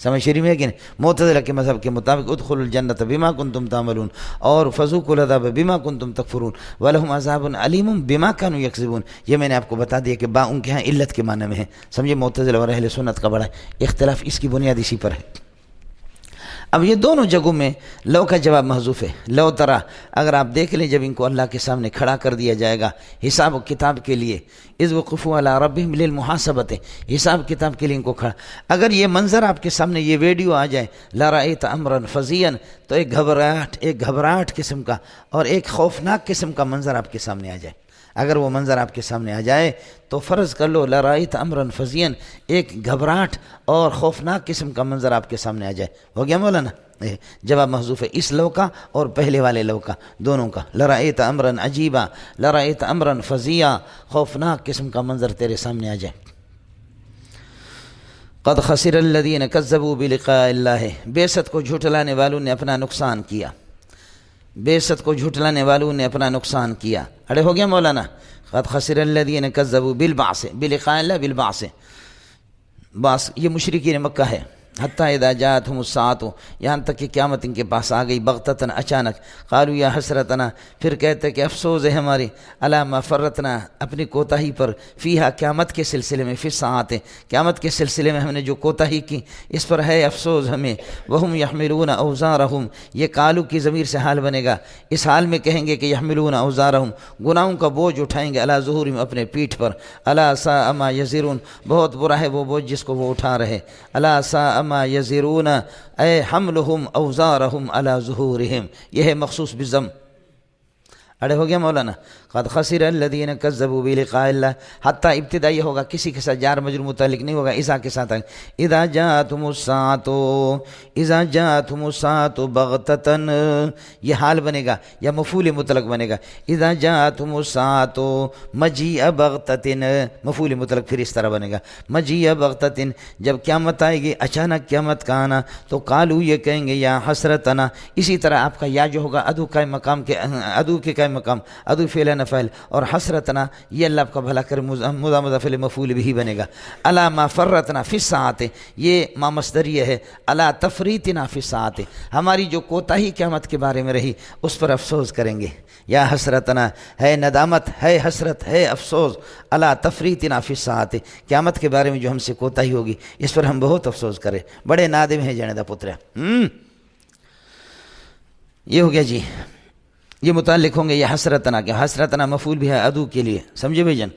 سمجھ شریف ہے کہ نہیں؟ معتزلہ کے مذہب کے مطابق ادخلوا الجنۃ بما کنتم تعملون، اور فذوقوا العذاب بما کنتم تکفرون ولہم عذاب علیم بما کانوا یکذبون، یہ میں نے آپ کو بتا دیا کہ با ان کے ہاں علت کے معنی میں ہے۔ سمجھے؟ معتزلہ اور اہل سنت کا بڑا اختلاف اس کی بنیاد اسی پر ہے۔ اب یہ دونوں جگہوں میں لو کا جواب محذوف ہے۔ لو ترا، اگر آپ دیکھ لیں جب ان کو اللہ کے سامنے کھڑا کر دیا جائے گا حساب و کتاب کے لیے، اذ وقفوا علی ربہم للمحاسبۃ، حساب کتاب کے لیے ان کو کھڑا، اگر یہ منظر آپ کے سامنے، یہ ویڈیو آ جائے، لرأیت امرا فظیعا، تو ایک گھبراہٹ قسم کا اور ایک خوفناک قسم کا منظر آپ کے سامنے آ جائے، اگر وہ منظر آپ کے سامنے آ جائے تو فرض کر لو لرأیت امرا فظیعا، ایک گھبراہٹ اور خوفناک قسم کا منظر آپ کے سامنے آ جائے۔ ہو گیا مولانا؟ جواب محذوف ہے اس لو کا اور پہلے والے لو کا، دونوں کا۔ لرأیت امرا عجیبا، لرأیت امرا فظیعا، خوفناک قسم کا منظر تیرے سامنے آ جائے۔ قد خسر الذین کذبوا بلقاء اللہ، بعثت کو جھٹلانے والوں نے اپنا نقصان کیا، بعثت کو جھٹلانے والوں نے اپنا نقصان کیا۔ اڑے ہو گیا مولانا؟ قد خسر الذین کذبوا بالبعث، بلقاء اللہ بالبعث، بعث یہ مشرکین مکہ ہے۔ حتیٰ اذا جاءتہم الساعۃ، یہاں تک کہ قیامت ان کے پاس آ گئی، بغتتاً، اچانک، قالوا یا حسرتنا، پھر کہتے کہ افسوس ہے ہماری، علی ما فرطنا، اپنی کوتاہی پر، فیہا، قیامت کے سلسلے میں، فی الساعۃ، قیامت کے سلسلے میں ہم نے جو کوتاہی کی اس پر ہے افسوس ہمیں۔ وہم یحملون اوزارہم، یہ قالو کی ضمیر سے حال بنے گا، اس حال میں کہیں گے کہ یحملون اوزارہم، گناہوں کا بوجھ اٹھائیں گے، علی ظہورہم، اپنے پیٹھ پر، الا ساء ما یزرون، بہت برا ہے وہ بوجھ جس کو وہ اٹھا رہے، الا ساء ما یزرون اے حملہم اوزارہم علی ظہورہم، یہ ہے مخصوص بالضم۔ اڑے ہو گیا مولانا؟ قد خسر الذین کذبوا بلقاء اللہ، حتیٰ ابتدا یہ ہوگا، کسی کے ساتھ جار مجرور متعلق نہیں ہوگا، اذا کے ساتھ اذا جاءتہم الساعۃ، اذا جاءتہم الساعۃ بغتۃ، یہ حال بنے گا یا مفعول مطلق بنے گا، اذا جاءتہم الساعۃ مجیء بغتۃ، مفعول مطلق پھر اس طرح بنے گا، مجیء بغتۃ، جب قیامت آئے گی اچانک قیامت کا آنا، تو قالوا، یہ کہیں گے، یا حسرتنا، اسی طرح آپ کا یا جو ہوگا ادو کا مقام کے، ادو کے مقام، ادو فعل نفعل، اور حسرتنا یہ اللہ آپ کا بھلا کر مضاف فعل مفعول بھی بنے گا۔ الا ما فرطنا فی الساعۃ، یہ ما مصدریہ ہے، الا تفریطنا فی الساعۃ، ہماری جو کوتاہی قیامت کے بارے میں رہی اس پر افسوس کریں گے۔ یا حسرتنا، ہے ندامت، ہے حسرت، ہے افسوس، الا تفریطنا فی الساعۃ، قیامت کے بارے میں جو ہم سے کوتاہی ہوگی اس پر ہم بہت افسوس کریں، بڑے نادم ہیں جنے دا پتر۔ یہ ہو گیا جی، یہ متعلق ہوں گے یہ حسرتنا کے، حسرتنا مفعول بھی ہے ادو کے لیے، سمجھے بھائی جان؟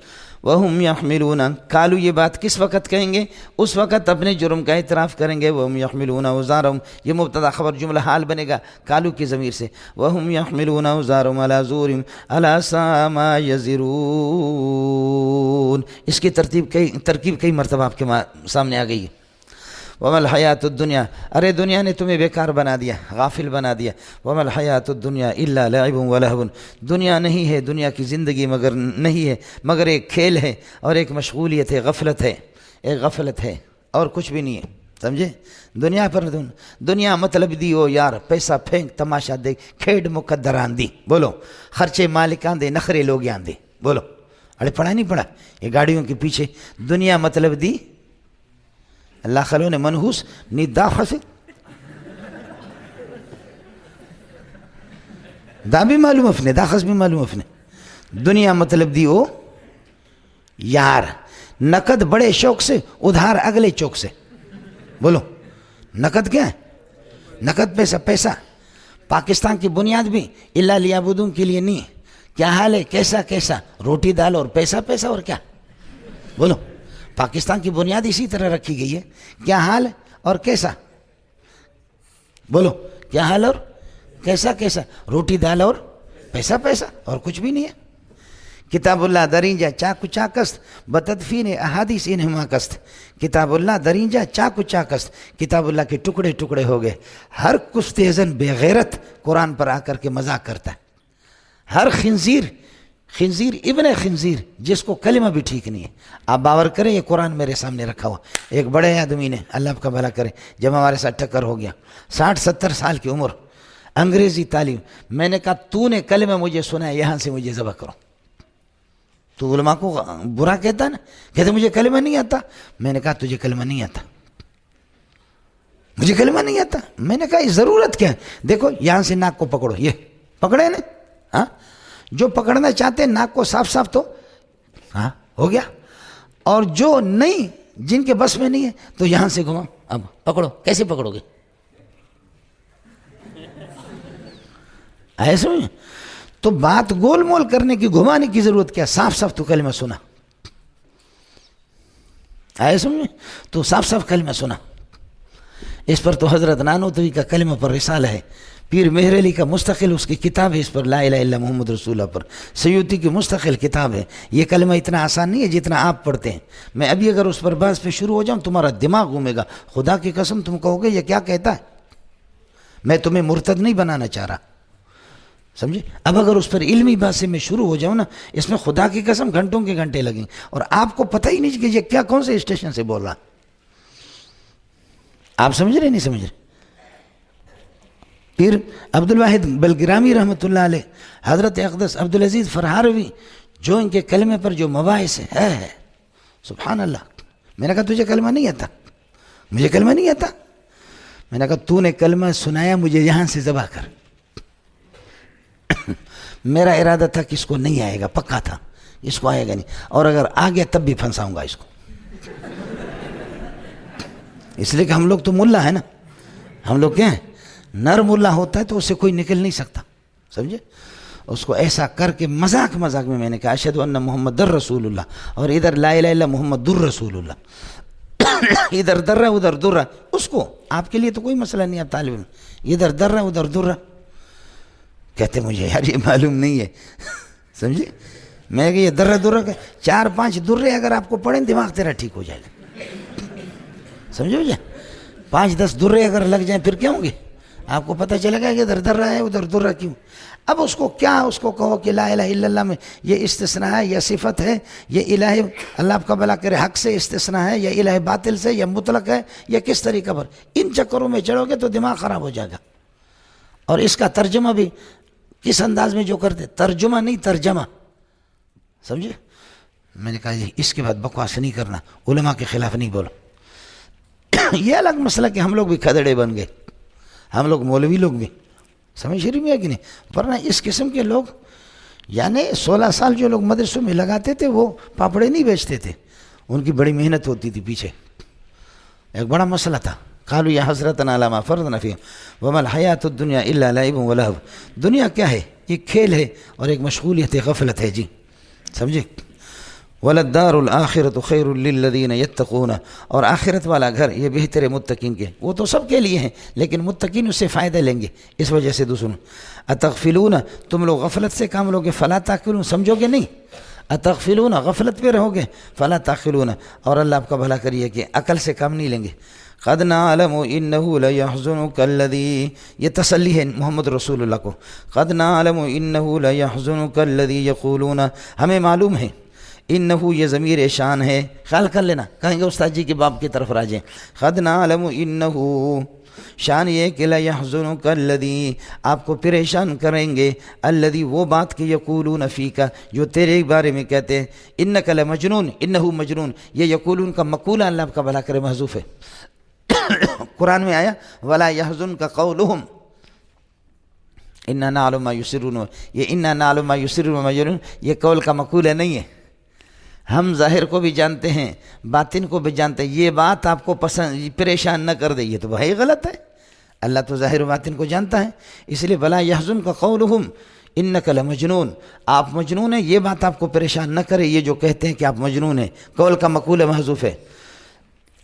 وہم یحملون، قالو یہ بات کس وقت کہیں گے؟ اس وقت اپنے جرم کا اعتراف کریں گے۔ وہم یحملون اوزارہم، یہ مبتدا خبر جملہ حال بنے گا قالو کی ضمیر سے، وہم یحملون اوزارہم علی ظہورہم الا ساء ما یزرون، اس کی ترکیب کئی مرتبہ آپ کے سامنے آ گئی ہے۔ وما الحیات الدنیا، ارے دنیا نے تمہیں بیکار بنا دیا، غافل بنا دیا. وما الحیات الدنیا الا لعب ولہو، دنیا نہیں ہے، دنیا کی زندگی مگر نہیں ہے مگر ایک کھیل ہے اور ایک مشغولیت ہے، غفلت ہے، ایک غفلت ہے اور کچھ بھی نہیں ہے. سمجھے؟ دنیا پر دنیا مطلب دی ہو یار، پیسہ پھینک تماشا دیکھ، کھیڈ مقدران دی، بولو خرچے مالکان دے، نخرے لوگ یہاں دے، بولو. ارے پڑھا نہیں پڑھا؟ یہ گاڑیوں کے پیچھے دنیا مطلب دی اللہ خلو نے منحوس نی داخس دا بھی معلوم اپنے، داخس بھی معلوم اپنے. دنیا مطلب دی ہو یار، نقد بڑے شوق سے، ادھار اگلے چوک سے. بولو نقد کیا ہے؟ نقد پیسہ. پیسہ پاکستان کی بنیاد بھی اللہ لیعبدون کے لیے نہیں ہے. کیا حال ہے؟ کیسا کیسا؟ روٹی دال اور پیسہ پیسہ اور کیا؟ بولو پاکستان کی بنیاد اسی طرح رکھی گئی ہے. کیا حال ہے اور کیسا؟ بولو کیا حال اور کیسا کیسا؟ روٹی دال اور پیسہ پیسہ اور کچھ بھی نہیں ہے. کتاب اللہ درینجا چاکو چاکست بتدفین احادیث انہما کست. کتاب اللہ درینجا چاکو چاکست، کتاب اللہ کے ٹکڑے ٹکڑے ہو گئے. ہر کشتیزن بے غیرت قرآن پر آ کر کے مذاق کرتا ہے. ہر خنزیر ابن خنزیر جس کو کلمہ بھی ٹھیک نہیں ہے. آپ باور کریں یہ قرآن میرے سامنے رکھا ہوا، ایک بڑے آدمی نے، اللہ آپ کا بھلا کرے، جب ہمارے ساتھ ٹکر ہو گیا، 60-70 سال کی عمر، انگریزی تعلیم. میں نے کہا تو نے کلمہ مجھے سنا ہے، یہاں سے مجھے ذبح کرو. تو علماء کو برا کہتا ہے نا، کہتے مجھے کلمہ نہیں آتا. میں نے کہا تجھے کلمہ نہیں آتا، مجھے کلمہ نہیں آتا. میں نے کہا یہ ضرورت کیا ہے؟ دیکھو یہاں سے ناک کو پکڑو، یہ پکڑے نا، ہاں جو پکڑنا چاہتے ہیں ناک کو صاف صاف تو ہاں ہو گیا، اور جو نہیں، جن کے بس میں نہیں ہے تو یہاں سے گھماؤ. اب پکڑو، کیسے پکڑو گے؟ ایسے میں تو بات گول مول کرنے کی، گھمانے کی ضرورت کیا؟ صاف صاف تو کلمہ سنا. ایسے میں تو صاف صاف کلمہ سنا. اس پر تو حضرت نانوتوی کا کلمہ پر رسالہ ہے، پیر مہر علی کا مستقل اس کی کتاب ہے اس پر، لا الہ الا محمد رسول اللہ پر، سیوطی کی مستقل کتاب ہے. یہ کلمہ اتنا آسان نہیں ہے جتنا آپ پڑھتے ہیں. میں ابھی اگر اس پر بحث پہ شروع ہو جاؤں تمہارا دماغ گھومے گا. خدا کی قسم تم کہو گے یہ کیا کہتا ہے. میں تمہیں مرتد نہیں بنانا چاہ رہا، سمجھے؟ اب اگر اس پر علمی بات سے میں شروع ہو جاؤں نا، اس میں خدا کی قسم گھنٹوں کے گھنٹے لگیں، اور آپ کو پتہ ہی نہیں کہ یہ کیا، کون سے اسٹیشن سے بول رہا. آپ سمجھ رہے نہیں سمجھ رہے؟ پھر عبدالواحد بلگرامی رحمۃ اللہ علیہ، حضرت اقدس عبدالعزیز فرہاروی، جو ان کے کلمے پر جو مباحث ہے سبحان اللہ. میں نے کہا تجھے کلمہ نہیں آتا؟ مجھے کلمہ نہیں آتا. میں نے کہا تو نے کلمہ سنایا، مجھے یہاں سے ذبح کر. میرا ارادہ تھا کہ اس کو نہیں آئے گا، پکا تھا اس کو آئے گا نہیں، اور اگر آ گیا تب بھی پھنساؤں گا اس کو. اس لیے کہ ہم لوگ تو ملا ہے نا، ہم لوگ کیا ہیں، نر ملا ہوتا ہے تو اس سے کوئی نکل نہیں سکتا، سمجھے؟ اس کو ایسا کر کے مذاق میں نے کہا اشہد ان محمد رسول اللہ، اور ادھر لا الہ الا محمد رسول اللہ، ادھر درہ ادھر درہ. اس کو آپ کے لیے تو کوئی مسئلہ نہیں، آپ طالب علم، ادھر درہ ادھر درہ. کہتے مجھے یار یہ معلوم نہیں ہے، سمجھے؟ میں کہ یہ درہ درہ کا 4-5 درے اگر آپ کو پڑھیں دماغ تیرا ٹھیک ہو جائے گا، سمجھے مجھے؟ 5-10 درے اگر لگ جائیں پھر کیا ہوں گے؟ آپ کو پتہ چلے گا کہ ادھر درہ ہے ادھر درہ کیوں. اب اس کو کیا، اس کو کہو کہ لا الہ الا اللہ میں یہ استثناء ہے یا صفت ہے، یہ الہ اللہ آپ کا بھلا کرے حق سے استثناء ہے یا الہ باطل سے یا مطلق ہے یا کس طریقہ پر. ان چکروں میں چڑھو گے تو دماغ خراب ہو جائے گا. اور اس کا ترجمہ بھی کس انداز میں جو کرتے، ترجمہ نہیں ترجمہ، سمجھے؟ میں نے کہا اس کے بعد بکواس نہیں کرنا، علماء کے خلاف نہیں بولو. یہ الگ مسئلہ کہ ہم لوگ بھی کھدڑے بن گئے، ہم لوگ مولوی لوگ بھی، سمجھ شریف میں ہے کہ نہیں؟ ورنہ اس قسم کے لوگ، یعنی 16 سال جو لوگ مدرسوں میں لگاتے تھے وہ پاپڑے نہیں بیچتے تھے، ان کی بڑی محنت ہوتی تھی پیچھے. ایک بڑا مسئلہ تھا. قالوا یا حسرتنا علی ما فرطنا فیہا وما الحیات الدنیا الا لعب ولہو. دنیا کیا ہے؟ یہ کھیل ہے اور ایک مشغولیت غفلت ہے. جی سمجھے؟ وَلَلدَّارُ الْآخِرَةُ خَيْرٌ لِّلَّذِينَ يَتَّقُونَ، اور آخرت والا گھر یہ بہتر ہے متقین کے. وہ تو سب کے لیے ہیں لیکن متقین اس سے فائدہ لیں گے. اس وجہ سے دوسروں اتغفلون، تم لوگ غفلت سے کام لوگے، فلا تاکلون، سمجھو گے نہیں. اتغفلون، غفلت پہ رہو گے، فلا تعقلون، اور اللہ آپ کا بھلا کریے کہ عقل سے کام نہیں لیں گے۔ قد نعلم انه لیحزنک الذی، یہ تسلی ہے محمد رسول اللہ کو، قد نعلم انه لیحزنک الذی یقولون، ہمیں معلوم ہے، انه یہ ضمیر شان ہے، خیال کر لینا، کہیں گے استاد جی کے باب کی طرف راجیں، قد نعلم انه، شان یہ کہ لیحزنک الذی، آپ کو پریشان کریں گے، الذی وہ بات کہ یقولون فیک، جو تیرے بارے میں کہتے ہیں، انک لمجنون، انه مجنون، یہ یقولون کا مقولہ اللہ آپ کا بھلا کرے محذوف ہے۔ قرآن میں آیا ولا يحزنك قولهم انا نعلم ما يسرون، یہ انا نعلم ما يسرون وما يعلنون یہ قول کا مقولہ نہیں ہے، ہم ظاہر کو بھی جانتے ہیں، باطن کو بھی جانتے ہیں، یہ بات آپ کو پسند پریشان نہ کر دے، یہ تو بھائی غلط ہے، اللہ تو ظاہر و باطن کو جانتا ہے، اس لیے ولا يحزنك قولهم انک لمجنون، آپ مجنون ہیں، یہ بات آپ کو پریشان نہ کرے، یہ جو کہتے ہیں کہ آپ مجنون ہیں، قول کا مقولہ محذوف ہے۔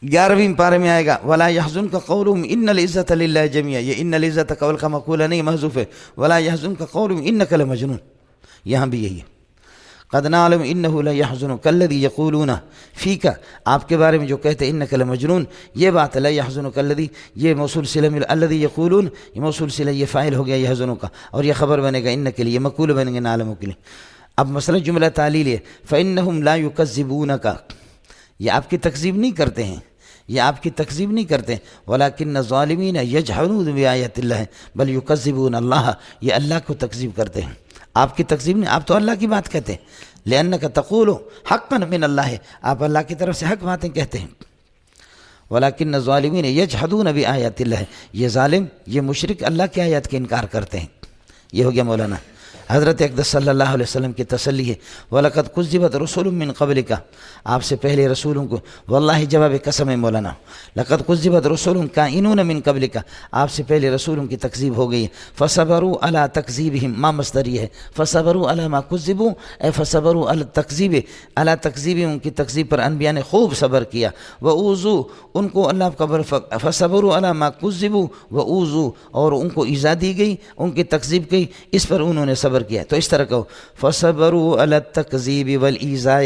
11ویں پارے میں آئے گا ولا يحزنك قولهم ان العزت للہ جميعا، یہ ان العزت قول کا مقولہ نہیں، محذوف ہے، ولا يحزنك قولهم انک لمجنون، یہاں بھی یہی ہے۔ قد نعلم انه لیحزنک الذی یقولون فیک، آپ کے بارے میں جو کہتے ہیں انک لمجنون، یہ بات لا يحزنک الذی، یہ موصول صلہ میں الذی یقولون، یہ موصول صلہ، یہ فاعل ہو گیا یحزنک کا، اور یہ خبر بنے گا ان کے لیے، مقول بنے گا نعلم کے لیے۔ اب مسئلہ جملہ تعلیل ہے، فانہم لا یکذبونک، یہ آپ کی تکذیب نہیں کرتے ہیں، یہ آپ کی تکذیب نہیں کرتے، ولیکن الظالمین یجحدون بآیات اللہ بل یکذبون اللہ، یہ اللہ کو تکذیب کرتے ہیں، آپ کی تکذیب نہیں، آپ تو اللہ کی بات کہتے ہیں، لأنک تقول حقا من اللہ، آپ اللہ کی طرف سے حق باتیں کہتے ہیں، ولیکن الظالمین یجحدون بآیات اللہ، یہ ظالم، یہ مشرک اللہ کی آیات کے انکار کرتے ہیں۔ یہ ہو گیا مولانا حضرت اقدس صلی اللہ علیہ وسلم کی تسلی ہے، وَلَقَدْ كُذِّبَتْ رُسُلٌ مِّن قَبْلِكَ، آپ سے پہلے رسولوں کو، واللہ جواب قسم ہے مولانا، لَقَدْ كُذِّبَتْ رُسُلٌ كَائِنُونَ مِّن قَبْلِكَ، آپ سے پہلے رسولوں کی تکذیب ہو گئی ہے، فَصَبَرُوا عَلَىٰ تَكْذِيبِهِمْ، ما مصدر یہ ہے، فَصَبَرُوا عَلَىٰ مَا كُذِّبُوا، اے فَصَبَرُوا عَلَىٰ التَّكْذِيبِ، عَلَىٰ تَكْذِيبِهِمْ، ان کی تکذیب پر انبیاء نے خوب صبر کیا، وَأُوذُوا، ان کو اللہ کا فَصَبَرُوا عَلَىٰ مَا كُذِّبُوا وَأُوذُوا، اور ان کو ایذا دی گئی، ان کی تکذیب کی، اس پر انہوں نے صبر کیا، تو اس طرح فصبروا علی التکذیب والایذاء،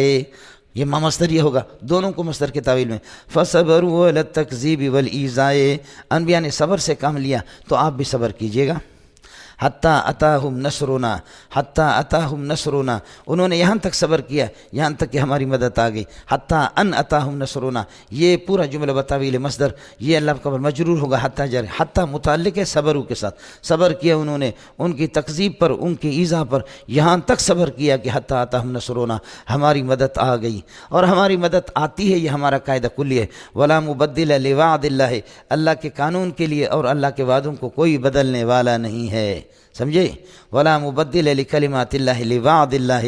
یہ ما مصدر یہ ہوگا، دونوں کو مصدر کے تعویل میں، فصبروا علی التکذیب والایذاء، انبیاء نے صبر سے کام لیا تو آپ بھی صبر کیجئے گا، حتیٰ اتاہم نصرنا، حتیٰ اتاہم نصرنا، انہوں نے یہاں تک صبر کیا، یہاں تک کہ ہماری مدد آ گئی، حتیٰ ان اتاہم نصرنا، یہ پورا جملہ بتاویل مصدر، یہ اللہ کا مجرور ہوگا حتیٰ جر، حتیٰ متعلق ہے صبرو کے ساتھ، صبر کیا انہوں نے ان کی تکذیب پر، ان کی ایذا پر، یہاں تک صبر کیا کہ حتیٰ اتاہم نصرنا، ہماری مدد آ گئی، اور ہماری مدد آتی ہے، یہ ہمارا قاعدہ کلی ہے، ولا مبدل لوعد اللہ، اللہ کے قانون کے لیے اور اللہ کے وعدوں کو کوئی بدلنے والا نہیں ہے، سمجھے، ولا مبدل لکلمات اللہ لوعد اللہ،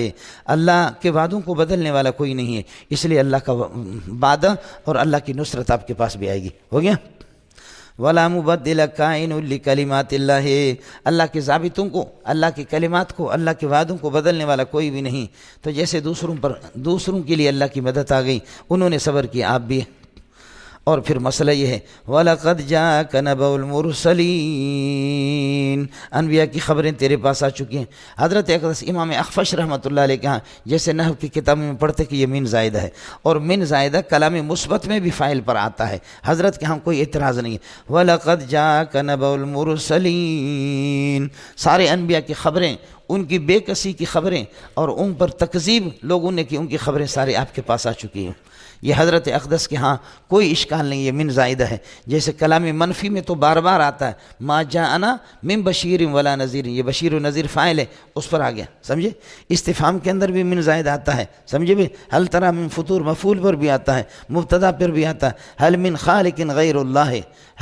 اللہ کے وعدوں کو بدلنے والا کوئی نہیں ہے، اس لیے اللہ کا وعدہ اور اللہ کی نصرت آپ کے پاس بھی آئے گی، ہو گیا، ولا مبدل کائن لکلمات اللہ، اللہ کے ضابطوں کو، اللہ کی کلمات کو، اللہ کے وعدوں کو بدلنے والا کوئی بھی نہیں، تو جیسے دوسروں کے لیے اللہ کی مدد آ گئی، انہوں نے صبر کیا، آپ بھی۔ اور پھر مسئلہ یہ ہے وَلَقَدْ جَاءَكَ نَبَأُ الْمُرْسَلِينَ، انبیاء کی خبریں تیرے پاس آ چکی ہیں۔ حضرت اقدس امام اخفش رحمۃ اللہ علیہ کے ہاں جیسے نحو کی کتاب میں پڑھتے کہ یہ من زائدہ ہے، اور من زائدہ کلام مثبت میں بھی فاعل پر آتا ہے، حضرت کے ہاں کوئی اعتراض نہیں ہے۔ وَلَقَدْ جَاءَكَ نَبَأُ الْمُرْسَلِينَ، سارے انبیاء کی خبریں، ان کی بے کسی کی خبریں اور ان پر تکذیب لوگوں نے کی، ان کی خبریں سارے آپ کے پاس آ چکی ہیں۔ یہ حضرت اقدس کے ہاں کوئی اشکال نہیں، یہ من زائدہ ہے، جیسے کلام منفی میں تو بار بار آتا ہے ما جاءنا من بشیر ولا نذیر، یہ بشیر و نذیر فاعل ہے، اس پر آ گیا، سمجھے۔ استفہام کے اندر بھی من زائد آتا ہے، سمجھے بھی، ہل تری من فطور مفعول پر بھی آتا ہے، مبتدا پر بھی آتا ہے، ہل من خالق غیر اللہ،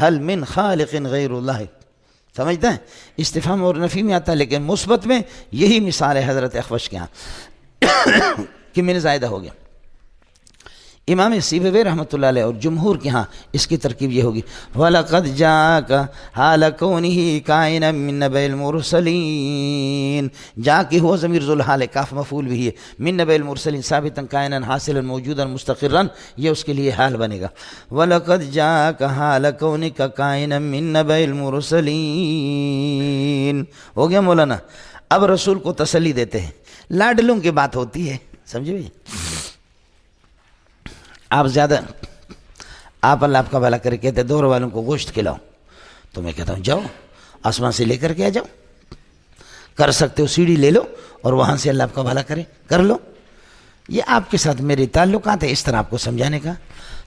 ہل من خالق غیر اللہ، سمجھتے ہیں، استفہام اور نفی میں آتا ہے، لیکن مثبت میں یہی مثال ہے حضرت اخفش کے ہاں کہ من زائدہ ہو گیا۔ امام سیبوی رحمۃ اللہ علیہ اور جمہور کے ہاں اس کی ترکیب یہ ہوگی وَلَقَدْ جَاءَكَ حَالَ كَوْنِهِ كَائِنًا مِّن نَبَإِ الْمُرْسَلِينَ، جا کے ہوا ضمیر ذوالحال ہے، کاف مفعول بھی ہے، من نبأ المرسلین ثابتا کائنا حاصلا موجودا مستقرا، یہ اس کے لیے حال بنے گا۔ وَلَقَدْ جَاءَكَ حَالَ كَوْنِكَ كَائِنًا مِّن نَبَإِ الْمُرْسَلِينَ، ہو گیا مولانا۔ اب رسول کو تسلی دیتے ہیں، لاڈلوں کی بات ہوتی ہے، سمجھے بھائی؟ آپ اللہ آپ کا بھلا کرے کہتے دور والوں کو گوشت کھلاؤ، تو میں کہتا ہوں جاؤ آسمان سے لے کر کے آ جاؤ، کر سکتے ہو سیڑھی لے لو اور وہاں سے اللہ آپ کا بھلا کرے کر لو. یہ آپ کے ساتھ میرے تعلقات ہیں، اس طرح آپ کو سمجھانے کا.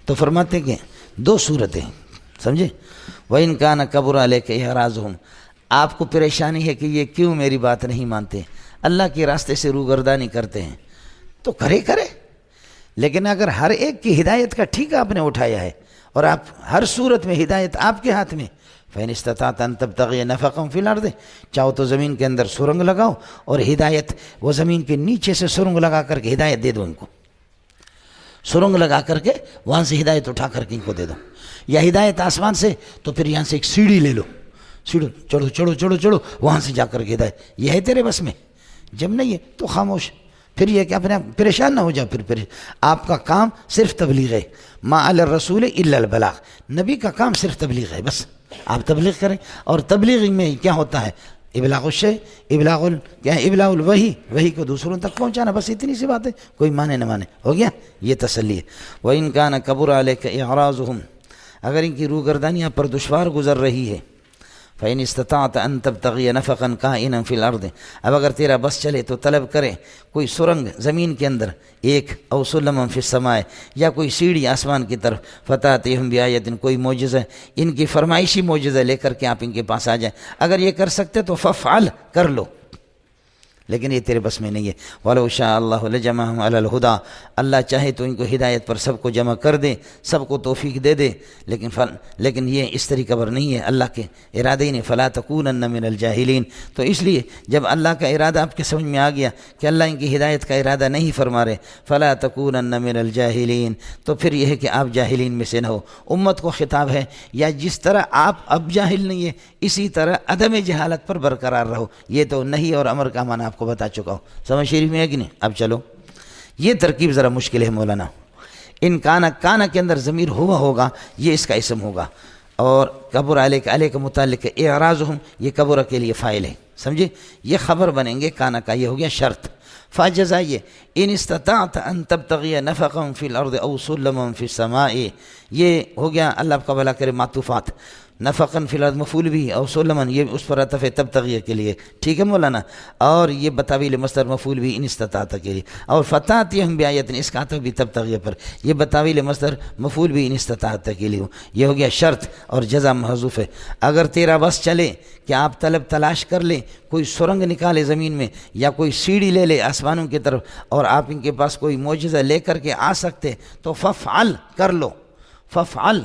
تو فرماتے کہ دو صورتیں سمجھے. وَإِنْ كَانَ كَبُرَ عَلَيْكَ إِعْرَاضُهُمْ، آپ کو پریشانی ہے کہ یہ کیوں میری بات نہیں مانتے، اللہ کے راستے سے روگردانی کرتے ہیں، تو کرے. لیکن اگر ہر ایک کی ہدایت کا ٹھیک آپ نے اٹھایا ہے اور آپ ہر صورت میں ہدایت آپ کے ہاتھ میں، فَإِنِ اسْتَطَعْتَ أَن تَبْتَغِيَ نَفَقًا فِي الْأَرْضِ، چاہو تو زمین کے اندر سرنگ لگاؤ اور ہدایت وہ زمین کے نیچے سے سرنگ لگا کر کے ہدایت دے دو ان کو، سرنگ لگا کر کے وہاں سے ہدایت اٹھا کر کے ان کو دے دو. یا ہدایت آسمان سے، تو پھر یہاں سے ایک سیڑھی لے لو، سیڑھو چڑھو وہاں سے جا کر کے ہدایت. یہ ہے تیرے بس میں؟ جب نہیں ہے تو خاموش. پھر یہ کہ اپنے پریشان نہ ہو جاؤ. پھر آپ کا کام صرف تبلیغ ہے. ما علی الرسول الا البلاغ، نبی کا کام صرف تبلیغ ہے، بس آپ تبلیغ کریں. اور تبلیغ میں کیا ہوتا ہے؟ ابلاغ الشیء، ابلاغ الوحی، وحی کو دوسروں تک پہنچانا، بس اتنی سی بات ہے. کوئی مانے نہ مانے، ہو گیا. یہ تسلی ہے. وَإِنْ كَانَ كَبُرَ عَلَيْكَ إِعْرَاضُهُمْ، اگر ان کی روگردانیاں پر دشوار گزر رہی ہے، فَإِنِ اسْتَطَعْتَ أَن تَبْتَغِيَ نَفَقًا كَائِنًا فِي الْأَرْضِ، اب اگر تیرا بس چلے تو طلب کرے کوئی سرنگ زمین کے اندر ایک، او سلما فی السماء، یا کوئی سیڑھی آسمان کی طرف، فَتَأْتِيهِمْ بِآیَةٍ، کوئی معجزہ، ان کی فرمائشی معجزہ لے کر کے آپ ان کے پاس آ جائیں. اگر یہ کر سکتے تو فَافْعَلْ، کر لو، لیکن یہ تیرے بس میں نہیں ہے. وَلَوْ شَاءَ اللَّهُ لَجَمَعَهُمْ عَلَى الْهُدَىٰ، اللہ چاہے تو ان کو ہدایت پر سب کو جمع کر دے، سب کو توفیق دے دے، لیکن یہ اس طریقہ پر نہیں ہے. اللہ کے ارادے نے فَلَا تَكُونَنَّ مِنَ الْجَاهِلِينَ. تو اس لیے جب اللہ کا ارادہ آپ کے سمجھ میں آ گیا کہ اللہ ان کی ہدایت کا ارادہ نہیں فرما رہے، فَلَا تَكُونَنَّ مِنَ الْجَاهِلِينَ، تو پھر یہ ہے کہ آپ جاہلین میں سے نہ ہو. امت کو خطاب ہے، یا جس طرح آپ اب جاہل نہیں ہے اسی طرح عدم جہالت پر برقرار رہو. یہ تو نہیں اور امر کا معنی آپ کو بتا چکا ہوں. سمجھ شریف میں ہے کہ نہیں؟ اب چلو، یہ ترکیب ذرا مشکل ہے مولانا. ان کانا کے اندر ضمیر ہوا ہوگا، یہ اس کا اسم ہوگا. اور کبر علیہ کا متعلق اعراضہم، یہ کبر کے لیے فاعل ہے، سمجھے. یہ خبر بنیں گے کانا کا، یہ ہو گیا شرط. فجزائیے ان استطاعت ان تبتغی نفقا فی الارض او سلما فی السماء، یہ ہو گیا اللہ آپ کا بھلا کرے معطوفات. نفقا فی الارض مفعول بھی، او سلما یہ اس پر عطف ہے تبتغیہ کے لیے، ٹھیک ہے مولانا. اور یہ بتاویل مصدر مفعول بھی ان استطاعت کے لیے. اور فتاتیہم بآیۃ، اس کا عطف بھی تبتغیہ پر، یہ بتاویل مصدر مفعول بھی ان استطاعت کے لیے. یہ ہو گیا شرط اور جزا محذوف ہے. اگر تیرا بس چلے کہ آپ طلب تلاش کر لیں، کوئی سرنگ نکالے زمین میں، یا کوئی سیڑھی لے لے آسمانوں کی طرف، اور آپ ان کے پاس کوئی معجزہ لے کر کے آ سکتے، تو ففعل، کر لو. ففعل،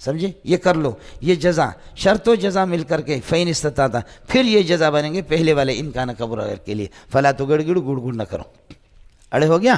سمجھے، یہ کر لو. یہ جزا، شرط و جزا مل کر کے فین استطاعت، پھر یہ جزا بنیں گے پہلے والے ان کان کبر کے لیے. فلا تو گڑ گڑ نہ کرو. اڑے ہو گیا.